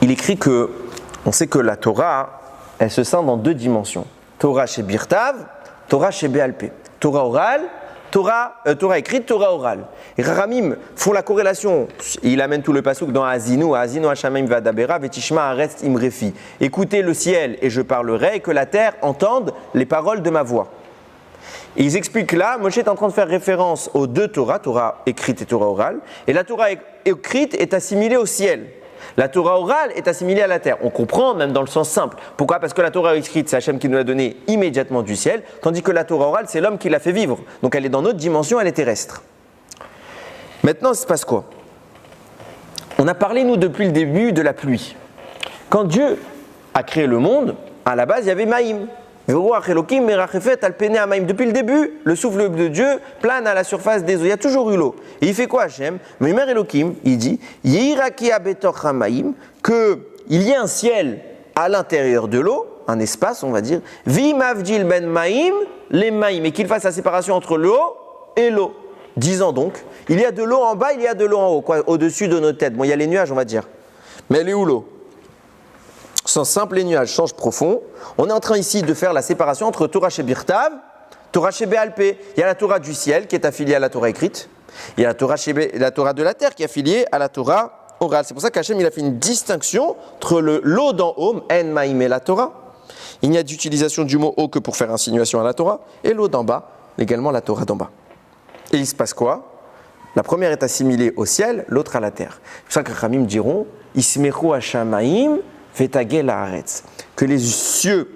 il écrit que, on sait que la Torah, elle se scinde en deux dimensions. Torah chez Birtav, Torah chez Béalpé. Torah orale, Torah écrite, Torah orale. Et Rahamim font la corrélation. Il amène tout le pasouk dans Azinu Hashamaim Vadabera, Vetishma Aretz Imrefi. Écoutez le ciel et je parlerai, et que la terre entende les paroles de ma voix. Et ils expliquent là, Moshe est en train de faire référence aux deux Torah, Torah écrite et Torah orale. Et la Torah écrite est assimilée au ciel. La Torah orale est assimilée à la terre. On comprend même dans le sens simple. Pourquoi? Parce que la Torah écrite, c'est Hachem qui nous l'a donnée immédiatement du ciel, tandis que la Torah orale, c'est l'homme qui l'a fait vivre. Donc elle est dans notre dimension, elle est terrestre. Maintenant, il se passe quoi? On a parlé, nous, depuis le début de la pluie. Quand Dieu a créé le monde, à la base, il y avait Maïm. Depuis le début, le souffle de Dieu plane à la surface des eaux. Il y a toujours eu l'eau. Et il fait quoi, Hachem? Meimer Elohim, il dit qu'il y ait un ciel à l'intérieur de l'eau, un espace, on va dire, Vimavdil ben Maïm, les Maïm, et qu'il fasse la séparation entre l'eau et l'eau. Disant donc, il y a de l'eau en bas, il y a de l'eau en haut, au-dessus de nos têtes. Bon, il y a les nuages, on va dire. Mais elle est où l'eau? Sens simple, les nuages, change profond. On est en train ici de faire la séparation entre Torah chez Birtav, Torah chez Béalpé. Il y a la Torah du ciel qui est affiliée à la Torah écrite. Il y a la Torah de la terre qui est affiliée à la Torah orale. C'est pour ça qu'Hachem il a fait une distinction entre l'eau d'en haut, En Maïm et la Torah. Il n'y a d'utilisation du mot eau que pour faire insinuation à la Torah. Et l'eau d'en bas, également la Torah d'en bas. Et il se passe quoi? La première est assimilée au ciel, l'autre à la terre. C'est pour ça que les Khamim diront Ismechu Hashamaim Vetagel Haaretz, que les cieux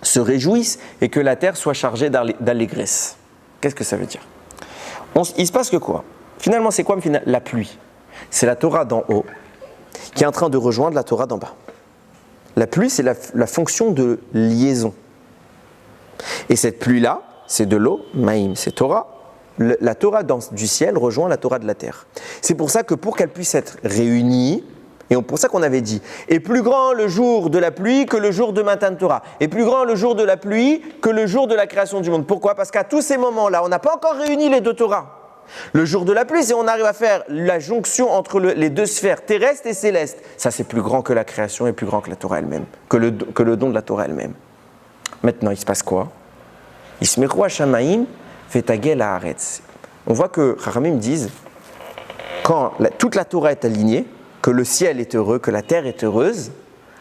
se réjouissent et que la terre soit chargée d'allégresse. Qu'est-ce que ça veut dire? Il se passe que quoi? Finalement, c'est quoi la pluie? C'est la Torah d'en haut qui est en train de rejoindre la Torah d'en bas. La pluie, c'est la fonction de liaison. Et cette pluie-là, c'est de l'eau, Maïm, c'est Torah. La Torah du ciel rejoint la Torah de la terre. C'est pour ça que pour qu'elle puisse être réunie, et pour ça qu'on avait dit, est plus grand le jour de la pluie que le jour de Matan Torah. Est plus grand le jour de la pluie que le jour de la création du monde. Pourquoi? Parce qu'à tous ces moments-là, on n'a pas encore réuni les deux Torahs. Le jour de la pluie, c'est on arrive à faire la jonction entre les deux sphères terrestres et célestes. Ça, c'est plus grand que la création et plus grand que la Torah elle-même, que le don de la Torah elle-même. Maintenant, il se passe quoi? Ismechu Hashamaim Vetagel Haaretz. On voit que Chachamim disent, quand toute la Torah est alignée, que le ciel est heureux, que la terre est heureuse,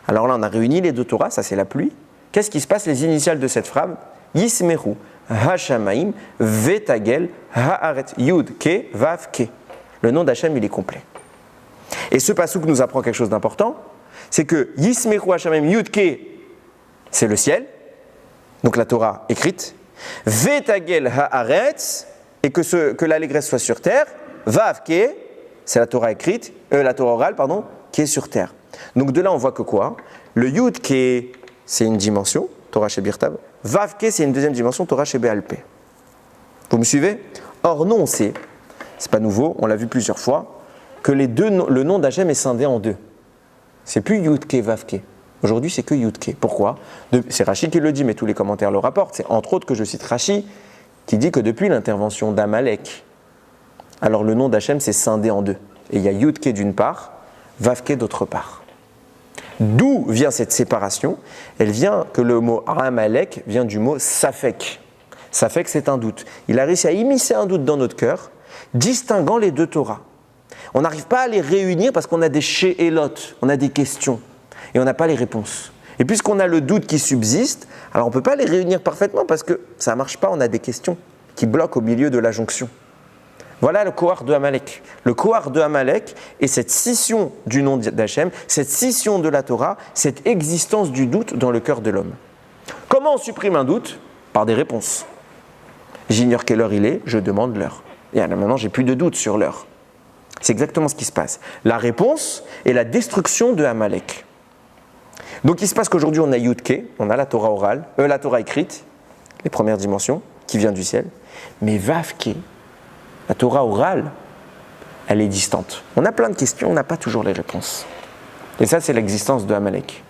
alors là on a réuni les deux Torahs, ça c'est la pluie. Qu'est-ce qui se passe? Les initiales de cette phrase, Yismechu Hashamaim Vetagel Haaretz, Yud Ke Vav Ke. Le nom d'Hachem il est complet. Et ce passouk nous apprend quelque chose d'important, c'est que Yismechu Hashamaim Yud Ke, c'est le ciel, donc la Torah écrite, Vetagel Haaretz, et que l'allégresse soit sur terre, Vav Ke, c'est la Torah écrite, la Torah orale, pardon, qui est sur terre. Donc de là, on voit que quoi? Le Yud Ke, c'est une dimension, Torah chez Birtav. Vav Ke, c'est une deuxième dimension, Torah chez Béalpé. Vous me suivez? Or, nous, on sait, c'est pas nouveau, on l'a vu plusieurs fois, que le nom d'Hachem est scindé en deux. C'est plus Yud Ke, Vav Ke. Aujourd'hui, c'est que Yud Ke. Pourquoi? C'est Rashi qui le dit, mais tous les commentaires le rapportent. C'est entre autres que je cite Rashi, qui dit que depuis l'intervention d'Amalek, alors le nom d'Hachem s'est scindé en deux. Et il y a Yud Ke d'une part, Vav Ke d'autre part. D'où vient cette séparation? Elle vient que le mot Amalek vient du mot Safek. Safek, c'est un doute. Il a réussi à immiscer un doute dans notre cœur, distinguant les deux Torahs. On n'arrive pas à les réunir parce qu'on a des She'elot, on a des questions, et on n'a pas les réponses. Et puisqu'on a le doute qui subsiste, alors on ne peut pas les réunir parfaitement parce que ça ne marche pas, on a des questions qui bloquent au milieu de la jonction. Voilà le Kohar de Amalek. Le Kohar de Amalek est cette scission du nom d'Hachem, cette scission de la Torah, cette existence du doute dans le cœur de l'homme. Comment on supprime un doute? Par des réponses. J'ignore quelle heure il est, je demande l'heure. Et là, maintenant, j'ai plus de doute sur l'heure. C'est exactement ce qui se passe. La réponse est la destruction de Amalek. Donc il se passe qu'aujourd'hui on a Yud-Ke, on a la Torah orale, la Torah écrite, les premières dimensions, qui vient du ciel. Mais Vav-Ke, la Torah orale, elle est distante. On a plein de questions, on n'a pas toujours les réponses. Et ça, c'est l'existence de Amalek.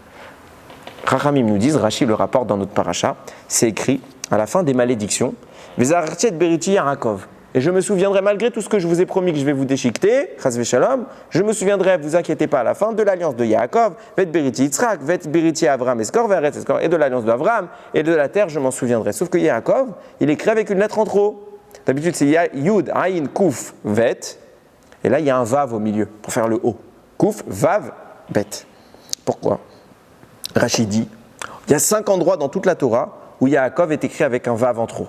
Chachamim nous disent, Rashi le rapporte dans notre paracha, c'est écrit à la fin des malédictions, Vezartiet beriti Yaakov. Et je me souviendrai, malgré tout ce que je vous ai promis que je vais vous déchiqueter, Chas v'Shalom, je me souviendrai, vous inquiétez pas, à la fin de l'alliance de Yaakov, Vet beriti Yitzhak, Vet beriti Avram Eskor, Ve'aretz Eskor, et de l'alliance d'Avram, et de la terre, je m'en souviendrai. Sauf que Yaakov, il écrit avec une lettre en trop. D'habitude, c'est Yud, Aïn, Kouf, Vet. Et là, il y a un Vav au milieu pour faire le O. Kouf, Vav, Bet. Pourquoi? Rachid dit, il y a 5 endroits dans toute la Torah où Yaakov est écrit avec un Vav en trop.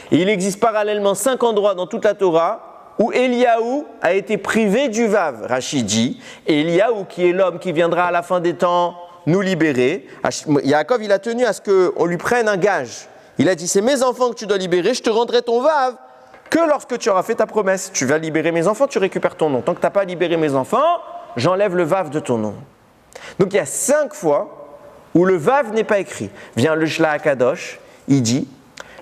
Et il existe parallèlement 5 endroits dans toute la Torah où Eliaou a été privé du Vav. Rachid dit, Eliaou qui est l'homme qui viendra à la fin des temps nous libérer. Yaakov, il a tenu à ce qu'on lui prenne un gage. Il a dit, c'est mes enfants que tu dois libérer, je te rendrai ton Vav que lorsque tu auras fait ta promesse. Tu vas libérer mes enfants, tu récupères ton nom. Tant que tu n'as pas libéré mes enfants, j'enlève le Vav de ton nom. Donc il y a 5 fois où le Vav n'est pas écrit. Vient le Shla Akadosh, il dit,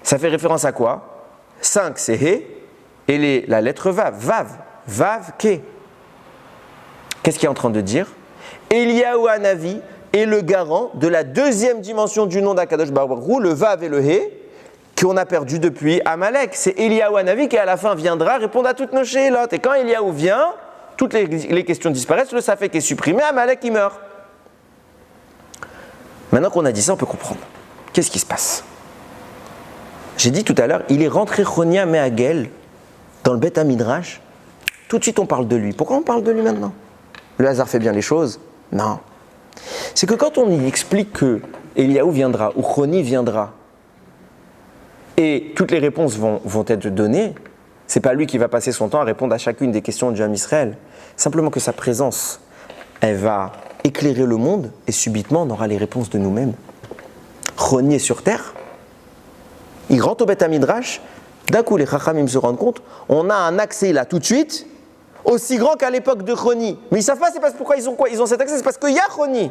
ça fait référence à quoi? 5 c'est He, et la lettre Vav, Vav Ke. Qu'est-ce qu'il est en train de dire? Eliyahu Hanavi est le garant de la deuxième dimension du nom d'Akadosh Baruch Hu, le Vav et le He, qu'on a perdu depuis Amalek. C'est Eliyahu Hanavi qui à la fin viendra répondre à toutes nos She'elot. Et quand Eliyahu vient, toutes les questions disparaissent, le Safek est supprimé, Amalek il meurt. Maintenant qu'on a dit ça, on peut comprendre. Qu'est-ce qui se passe? J'ai dit tout à l'heure, il est rentré Chonia Me'agel dans le Beth Midrash. Tout de suite, on parle de lui. Pourquoi on parle de lui maintenant? Le hasard fait bien les choses? Non. C'est que quand on y explique que Eliyahu viendra ou Choni viendra et toutes les réponses vont être données, c'est pas lui qui va passer son temps à répondre à chacune des questions du Ham Israël. Simplement que sa présence, elle va éclairer le monde et subitement on aura les réponses de nous-mêmes. Choni est sur terre. Il rentre au Beth Midrash, d'un coup les Chachamim se rendent compte, on a un accès là tout de suite, aussi grand qu'à l'époque de Choni. Mais ils ne savent pas, c'est parce pourquoi ils ont quoi? Ils ont cet accès, c'est parce qu'il y a Choni.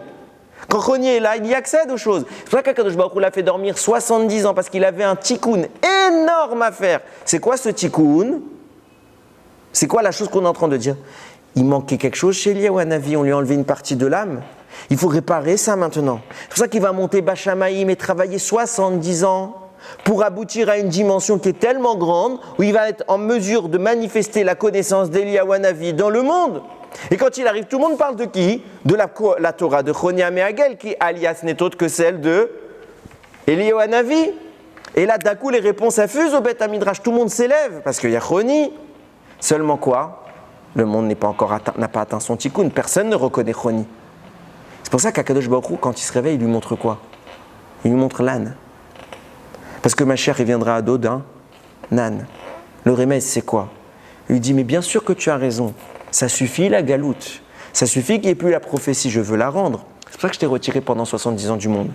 Quand Choni est là, il y accède aux choses. C'est pour ça qu'Akadosh Baruch Hu l'a fait dormir 70 ans, parce qu'il avait un tikkun énorme à faire. C'est quoi ce tikkun? C'est quoi la chose qu'on est en train de dire? Il manquait quelque chose chez Eliyahu Hanavi, on lui a enlevé une partie de l'âme. Il faut réparer ça maintenant. C'est pour ça qu'il va monter Bachamaïm et travailler 70 ans pour aboutir à une dimension qui est tellement grande où il va être en mesure de manifester la connaissance d'Eliyahu Hanavi dans le monde. Et quand il arrive, tout le monde parle de qui? De la Torah de Chonia Me'agel, qui alias n'est autre que celle de Eliyahu Hanavi. Et là, d'un coup, les réponses affusent au Beth Midrash. Tout le monde s'élève parce qu'il y a Choni. Seulement quoi? Le monde n'a pas atteint son tikkun. Personne ne reconnaît Choni. C'est pour ça qu'Akadosh Baruch Hu, quand il se réveille, il lui montre quoi? Il lui montre l'âne. Parce que Mashiach, il viendra à dos d'un âne. Le remède, c'est quoi? Il lui dit, mais bien sûr que tu as raison. Ça suffit la galoute. Ça suffit qu'il n'y ait plus la prophétie. Je veux la rendre. C'est pour ça que je t'ai retiré pendant 70 ans du monde.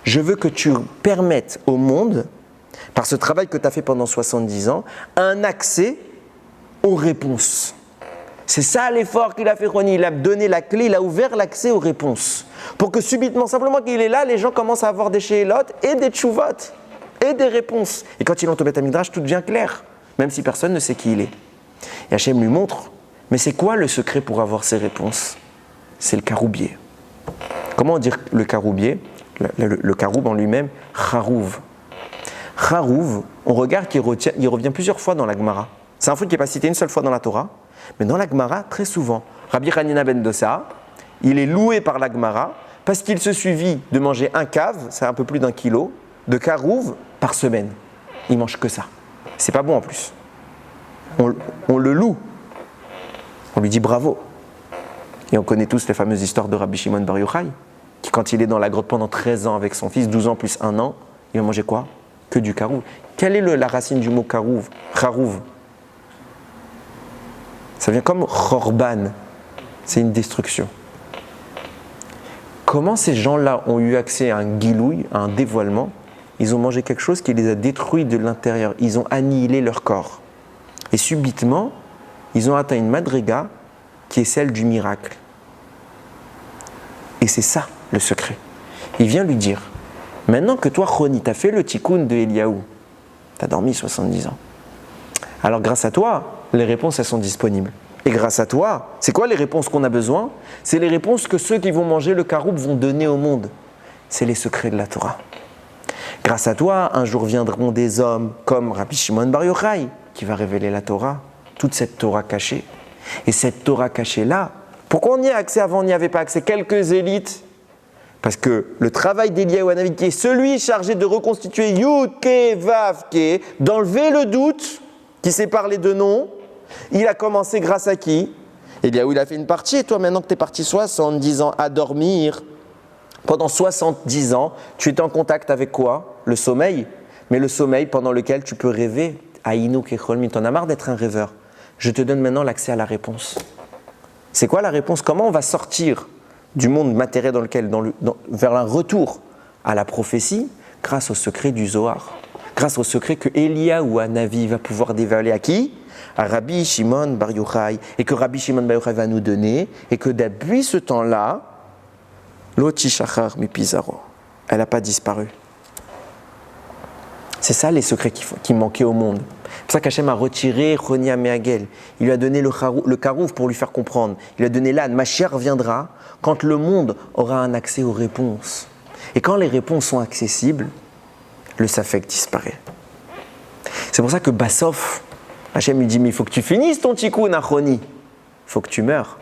Je veux que tu permettes au monde, par ce travail que tu as fait pendant 70 ans, un accès aux réponses. C'est ça l'effort qu'il a fait, Choni. Il a donné la clé, il a ouvert l'accès aux réponses. Pour que subitement, simplement qu'il est là, les gens commencent à avoir des she'elot et des tchouvot et des réponses. Et quand il entre au Beth Midrash, tout devient clair, même si personne ne sait qui il est. Et Hachem lui montre, mais c'est quoi le secret pour avoir ces réponses? C'est le karoubier. Comment dire le karoubier? Le karoub en lui-même, charouv. Charouv, on regarde qu'il revient plusieurs fois dans la Gemara. C'est un truc qui n'est pas cité une seule fois dans la Torah, mais dans la Gemara, très souvent. Rabbi Hanina ben Dosa, il est loué par la Gemara Parce qu'il se suffit de manger un cave, c'est un peu plus d'1 kilo, de karouv par semaine. Il mange que ça. C'est pas bon en plus. On le loue. On lui dit bravo. Et on connaît tous les fameuses histoires de Rabbi Shimon Bar Yochai, qui quand il est dans la grotte pendant 13 ans avec son fils, 12 ans plus 1 an, il va manger quoi? Que du karouv. Quelle est la racine du mot karouv? Charouv. Ça vient comme chorban. C'est une destruction. Comment ces gens-là ont eu accès à un gilouï, à un dévoilement? Ils ont mangé quelque chose qui les a détruits de l'intérieur. Ils ont annihilé leur corps. Et subitement, ils ont atteint une madriga qui est celle du miracle. Et c'est ça le secret. Il vient lui dire, maintenant que toi, Choni, tu as fait le tikkun de Eliaou, tu as dormi 70 ans. Alors grâce à toi, les réponses, elles sont disponibles. Et grâce à toi, c'est quoi les réponses qu'on a besoin? C'est les réponses que ceux qui vont manger le karoub vont donner au monde. C'est les secrets de la Torah. Grâce à toi, un jour viendront des hommes comme Rabbi Shimon Bar Yochai, qui va révéler la Torah, toute cette Torah cachée. Et cette Torah cachée-là, pourquoi on y a accès avant, on n'y avait pas accès? Quelques élites. Parce que le travail d'Eliaou Hanavi, qui est celui chargé de reconstituer Yud, Ke, Vav, Ke, d'enlever le doute qui sépare les deux noms, il a commencé grâce à qui? Eliaou, il a fait une partie, et toi, maintenant que tu es parti 70 ans à dormir, pendant 70 ans, tu étais en contact avec quoi? Le sommeil. Mais le sommeil pendant lequel tu peux rêver. Aïnou Kecholmi, t'en as marre d'être un rêveur. Je te donne maintenant l'accès à la réponse. C'est quoi la réponse? Comment on va sortir du monde matériel dans lequel, vers un retour à la prophétie? Grâce au secret du Zohar. Grâce au secret que Eliaou Hanavi va pouvoir dévoiler à qui? À Rabbi Shimon Bar Yochai. Et que Rabbi Shimon Bar Yochai va nous donner. Et que depuis ce temps-là, Loti Shachar mi Pizarro, elle n'a pas disparu. C'est ça les secrets qui manquaient au monde. C'est pour ça qu'Hachem a retiré Chonia Meagel. Il lui a donné le karouf pour lui faire comprendre. Il lui a donné l'âne. Mashiach viendra quand le monde aura un accès aux réponses. Et quand les réponses sont accessibles, le safek disparaît. C'est pour ça que Bassof, Hachem lui dit, mais il faut que tu finisses ton tikkun à Choni. Il faut que tu meurs.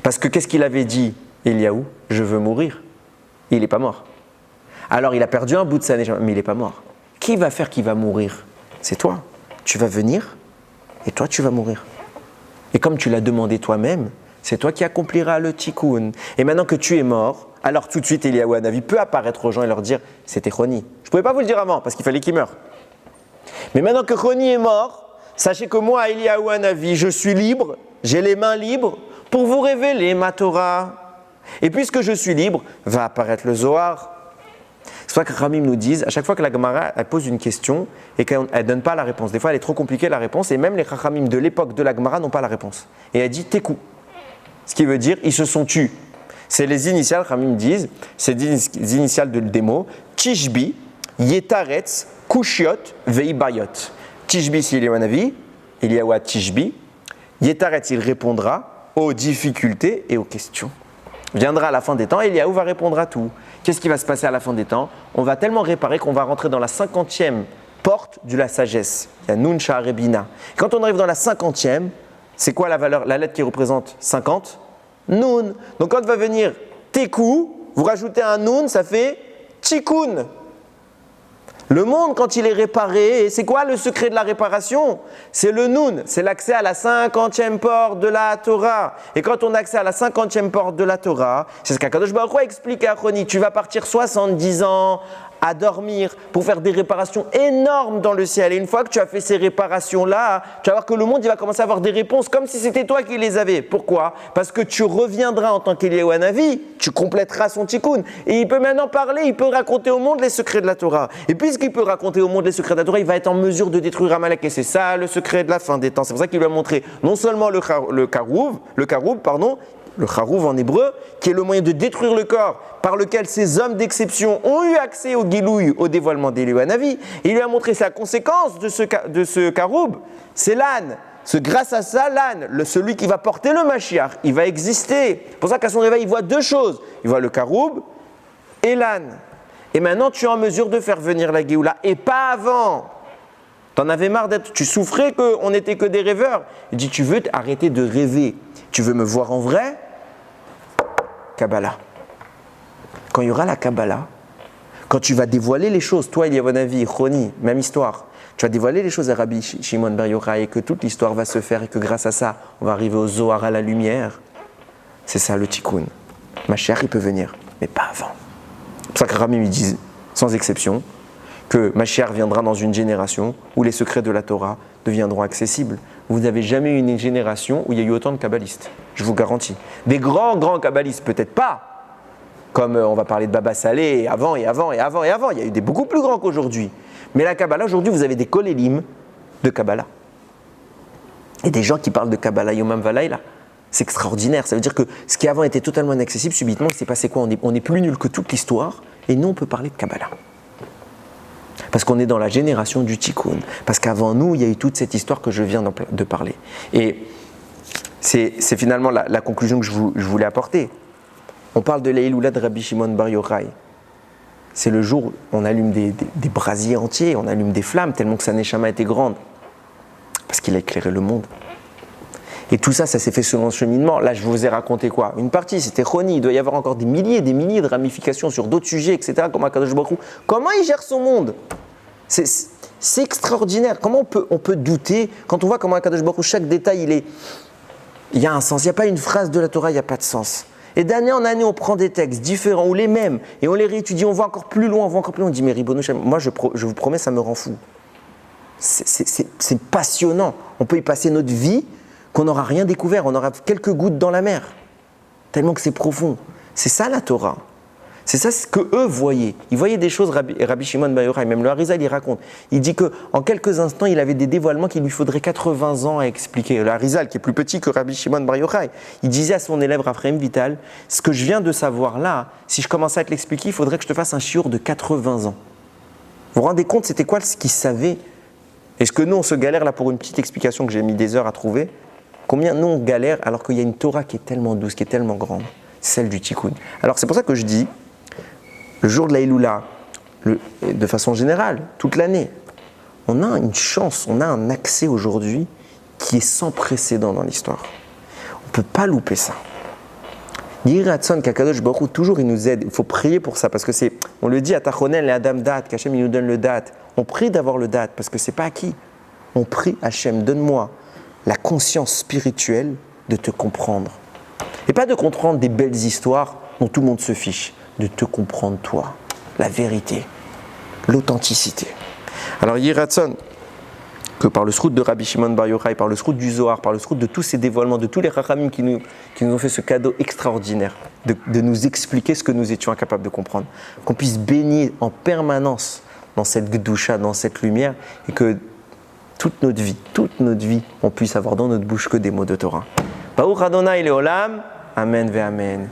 Parce que qu'est-ce qu'il avait dit, Eliaou? Je veux mourir. Il n'est pas mort. Alors il a perdu un bout de sa neshama, mais il n'est pas mort. Qui va faire qu'il va mourir? C'est toi. Tu vas venir et toi tu vas mourir. Et comme tu l'as demandé toi-même, c'est toi qui accompliras le tikkun. Et maintenant que tu es mort, alors tout de suite Eliaou Hanavi peut apparaître aux gens et leur dire c'était Choni. Je ne pouvais pas vous le dire avant parce qu'il fallait qu'il meure. Mais maintenant que Choni est mort, sachez que moi, Eliaou Hanavi, je suis libre, j'ai les mains libres pour vous révéler ma Torah. Et puisque je suis libre, va apparaître le Zohar. C'est pour ça que Ramim nous disent, à chaque fois que la Gemara elle pose une question et qu'elle ne donne pas la réponse, des fois elle est trop compliquée la réponse, et même les Chachamim de l'époque de la Gemara n'ont pas la réponse. Et elle dit Tekou. Ce qui veut dire ils se sont tus. C'est les initiales, Ramim disent, c'est les initiales des mots Tishbi, Yetaretz, Kushiot, Veibayot. Tishbi, c'est Eliaou Hanavi, Eliaou Tishbi. Yetaretz, il répondra aux difficultés et aux questions. Viendra à la fin des temps, Eliaou va répondre à tout. Qu'est-ce qui va se passer à la fin des temps? On va tellement réparer qu'on va rentrer dans la 50e porte de la sagesse. Il y a Nun Sha'arebina. Quand on arrive dans la 50e, c'est quoi la valeur, la lettre qui représente 50? Nun. Donc quand va venir Tekou, vous rajoutez un Nun, ça fait Tikkun. Le monde, quand il est réparé, c'est quoi le secret de la réparation? C'est le Nun, c'est l'accès à la 50e porte de la Torah. Et quand on a accès à la 50e porte de la Torah, c'est ce qu'Akadosh Baruch Hu explique à Choni, tu vas partir 70 ans à dormir pour faire des réparations énormes dans le ciel. Et une fois que tu as fait ces réparations-là, tu vas voir que le monde il va commencer à avoir des réponses comme si c'était toi qui les avais. Pourquoi? Parce que tu reviendras en tant qu'Eliaou Hanavi, tu compléteras son tikkun. Et il peut maintenant parler, il peut raconter au monde les secrets de la Torah. Et puisqu'il peut raconter au monde les secrets de la Torah, il va être en mesure de détruire Amalek. Et c'est ça le secret de la fin des temps. C'est pour ça qu'il lui a montré non seulement le karoub, le charouv en hébreu, qui est le moyen de détruire le corps, par lequel ces hommes d'exception ont eu accès au gilouï, au dévoilement d'Eliaou Hanavi. Il lui a montré sa conséquence de ce karoub, c'est l'âne. Grâce à ça, l'âne, celui qui va porter le Mashiach, il va exister. C'est pour ça qu'à son réveil, il voit deux choses. Il voit le karoub et l'âne. Et maintenant, tu es en mesure de faire venir la Géoula, et pas avant. T'en avais marre tu souffrais qu'on n'était que des rêveurs. Il dit, tu veux arrêter de rêver, tu veux me voir en vrai? Kabbalah. quand il y aura la Kabbalah, quand tu vas dévoiler les choses, toi, Eliavonavi, Choni, même histoire, tu vas dévoiler les choses à Rabbi Shimon Bar Yochai et que toute l'histoire va se faire et que grâce à ça, on va arriver au Zohar, à la lumière. C'est ça le tikkun. Mashiach, il peut venir, mais pas avant. C'est pour ça que Ramim, ils disent, sans exception, que Mashiach viendra dans une génération où les secrets de la Torah deviendront accessibles. Vous n'avez jamais eu une génération où il y a eu autant de kabbalistes, je vous garantis. Des grands kabbalistes, peut-être pas, comme on va parler de Baba Saleh, avant. Il y a eu des beaucoup plus grands qu'aujourd'hui. Mais la Kabbalah, aujourd'hui, vous avez des kolélim de Kabbalah. Et des gens qui parlent de Kabbalah Yomam Valayla. C'est extraordinaire. Ça veut dire que ce qui avant était totalement inaccessible, subitement, il s'est passé quoi ? On est plus nul que toute l'histoire, et nous, on peut parler de Kabbalah. Parce qu'on est dans la génération du tikkun. Parce qu'avant nous, il y a eu toute cette histoire que je viens de parler. Et c'est finalement la conclusion que je voulais apporter. On parle de l'Eiloula de Rabbi Shimon Bar Yochai. C'est le jour où on allume des brasiers entiers, on allume des flammes, tellement que sa neshama était grande. Parce qu'il a éclairé le monde. Et tout ça, ça s'est fait selon le cheminement. Là, je vous ai raconté quoi ? Une partie, c'était Choni. Il doit y avoir encore des milliers de ramifications sur d'autres sujets, etc. Comme Akadosh Baruch Hu. Comment il gère son monde ? C'est extraordinaire. Comment on peut douter quand on voit comment Akadosh Baruch Hu, chaque détail, il y a un sens. Il n'y a pas une phrase de la Torah, il n'y a pas de sens. Et d'année en année, on prend des textes différents ou les mêmes et on les réétudie, on va encore plus loin, On dit, mais Ribono Shel Olam, moi je vous promets, ça me rend fou. C'est passionnant. On peut y passer notre vie qu'on n'aura rien découvert, on aura quelques gouttes dans la mer. Tellement que c'est profond. C'est ça la Torah. C'est ça ce que eux voyaient. Ils voyaient des choses, Rabbi Shimon Bar Yochai, même le Harizal, il raconte. Il dit qu'en quelques instants, il avait des dévoilements qu'il lui faudrait 80 ans à expliquer. Le Harizal, qui est plus petit que Rabbi Shimon Bar Yochai, il disait à son élève Raphaël Vital, ce que je viens de savoir là, si je commençais à te l'expliquer, il faudrait que je te fasse un shiur de 80 ans. Vous vous rendez compte, c'était quoi ce qu'il savait ? Est-ce que nous, on se galère là pour une petite explication que j'ai mis des heures à trouver ? Combien nous, on galère alors qu'il y a une Torah qui est tellement douce, qui est tellement grande ? C'est celle du tikkun. Alors c'est pour ça que je dis, le jour de la Iloula, de façon générale, toute l'année, on a une chance, on a un accès aujourd'hui qui est sans précédent dans l'histoire. On ne peut pas louper ça. Yiratson, qu'Akadosh Baruch Hu, toujours il nous aide. Il faut prier pour ça parce que on le dit à Tachonel et à Adam Dat, qu'Hachem il nous donne le Dat. On prie d'avoir le Dat parce que c'est pas acquis. On prie Hachem, donne-moi la conscience spirituelle de te comprendre. Et pas de comprendre des belles histoires dont tout le monde se fiche. De te comprendre toi, la vérité, l'authenticité. Alors Yiratson, que par le srout de Rabbi Shimon Bar Yochai, par le srout du Zohar, par le srout de tous ces dévoilements, de tous les Chachamim qui nous ont fait ce cadeau extraordinaire de nous expliquer ce que nous étions incapables de comprendre, qu'on puisse baigner en permanence dans cette Gdusha, dans cette lumière, et que toute notre vie, on puisse avoir dans notre bouche que des mots de Torah. Baruch Adonai Leolam, Amen ve Amen.